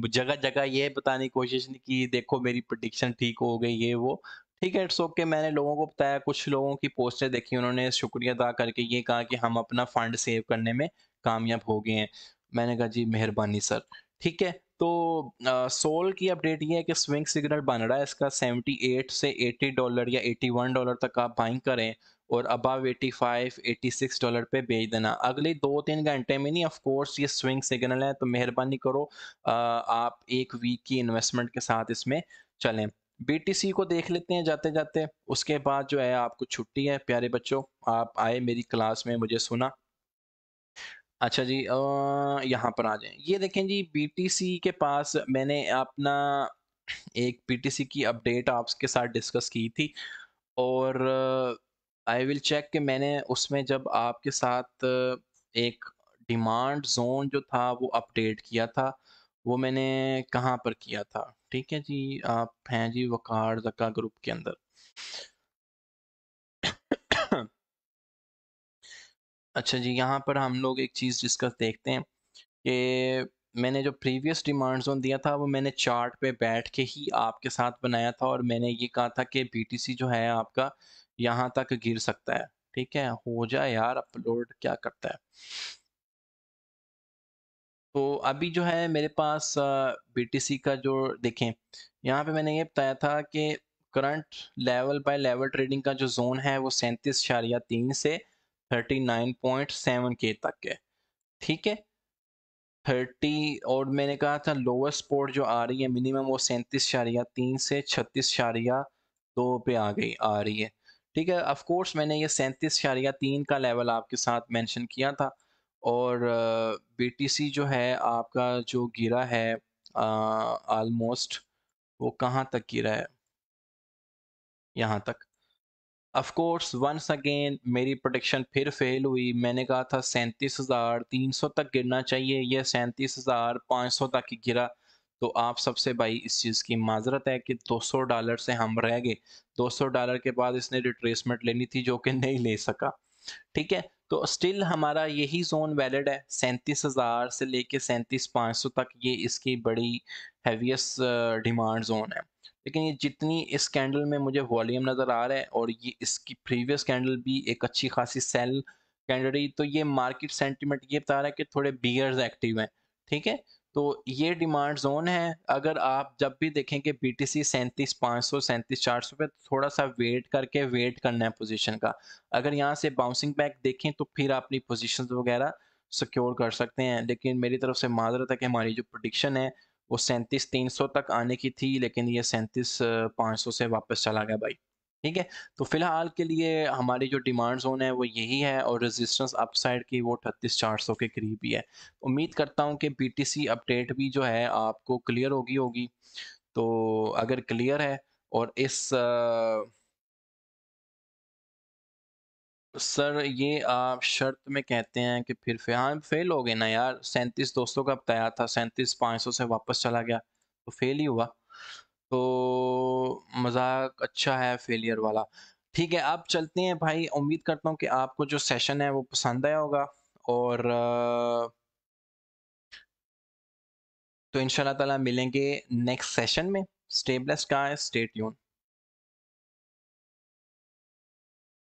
जगह जगह ये बताने की कोशिश नहीं की देखो मेरी प्रिडिक्शन ठीक हो गई ये वो। ठीक है, इट्स ओके। मैंने लोगों को बताया, कुछ लोगों की पोस्टें देखी, उन्होंने शुक्रिया अदा करके ये कहा कि हम अपना फंड सेव करने में कामयाब हो गए हैं। मैंने कहा जी मेहरबानी सर। ठीक है, तो सोल की अपडेट ये है कि स्विंग सिग्नल बन रहा है इसका 78 से $80 या $81 तक आप बाइंग करें, और अबव 85 $86 पे बेच देना अगले 2-3 घंटे में। नहीं, ऑफ कोर्स ये स्विंग सिग्नल है, तो मेहरबानी करो आप एक वीक की इन्वेस्टमेंट के साथ इसमें चलें। बीटीसी को देख लेते हैं जाते जाते, उसके बाद जो है आपको छुट्टी है प्यारे बच्चों। आप आए मेरी क्लास में, मुझे सुना। अच्छा जी, यहाँ पर आ जाएं। ये देखें जी, बीटीसी के पास मैंने अपना एक बीटीसी की अपडेट आपके साथ डिस्कस की थी, और आई विल चेक कि मैंने उसमें जब आपके साथ एक डिमांड जोन जो था वो अपडेट किया था, वो मैंने कहाँ पर किया था। ठीक है जी, आप हैं जी वकार जका ग्रुप के अंदर। अच्छा जी, यहाँ पर हम लोग एक चीज़ डिस्कस देखते हैं कि मैंने जो प्रीवियस डिमांड जोन दिया था वो मैंने चार्ट पे बैठ के ही आपके साथ बनाया था, और मैंने ये कहा था कि बीटीसी जो है आपका यहाँ तक गिर सकता है। ठीक है, हो जाए यार अपलोड, क्या करता है। तो अभी जो है मेरे पास बीटीसी का जो देखें, यहाँ पे मैंने ये बताया था कि current level by level trading का जो जोन है वो 37.3 से 39.7 के तक है। ठीक है, 30, और मैंने कहा था लोअर सपोर्ट जो आ रही है मिनिमम वो 37.3 से 36.2 पे आ रही है। ठीक है, ऑफ कोर्स मैंने ये 37.3 का लेवल आपके साथ मेंशन किया था, और बीटीसी जो है आपका जो गिरा है ऑलमोस्ट, वो कहाँ तक गिरा है, यहाँ तक। ऑफ कोर्स वंस अगेन मेरी प्रोडिक्शन फिर फेल हुई। मैंने कहा था 37,300 तक गिरना चाहिए, यह 37,500 तक ही गिरा। तो आप सबसे भाई इस चीज़ की माजरत है कि $200 से हम रह गए। $200 के बाद इसने रिट्रेसमेंट लेनी थी जो कि नहीं ले सका। ठीक है, तो स्टिल हमारा यही जोन वैलिड है, 37,000 से लेके 37,500 तक, ये इसकी बड़ी हैवीएस्ट डिमांड जोन है। लेकिन ये जितनी इस कैंडल में मुझे वॉल्यूम नज़र आ रहा है, और ये इसकी प्रीवियस कैंडल भी एक अच्छी खासी सेल कैंडल रही, तो ये मार्केट सेंटिमेंट ये बता रहा है कि थोड़े बियर्स एक्टिव हैं। ठीक है, तो ये डिमांड जोन है। अगर आप जब भी देखें कि बीटीसी 37,500 37,400 पे, थोड़ा सा वेट करके वेट करना है पोजीशन का। अगर यहाँ से बाउंसिंग बैक देखें तो फिर अपनी पोजीशंस वगैरह सिक्योर कर सकते हैं। लेकिन मेरी तरफ से माजरत है कि हमारी जो प्रोडिक्शन है वो 37,300 तक आने की थी, लेकिन ये 37,500 से वापस चला गया भाई। ठीक है, तो फिलहाल के लिए हमारी जो डिमांड जोन है वो यही है, और रेजिस्टेंस अपसाइड की वो 38,400 के करीब ही है। उम्मीद करता हूँ कि बीटीसी अपडेट भी जो है आपको क्लियर होगी। तो अगर क्लियर है, और इस सर ये आप शर्त में कहते हैं कि फिर हाँ फेल हो गए ना यार, 37,200 का बताया था, 37,500 से वापस चला गया तो फेल ही हुआ। तो मजाक अच्छा है फेलियर वाला। ठीक है, अब चलते हैं भाई। उम्मीद करता हूँ कि आपको जो सेशन है वो पसंद आया होगा, और तो इंशाल्लाह ताला मिलेंगे नेक्स्ट सेशन में। Stay blessed guys, stay tune.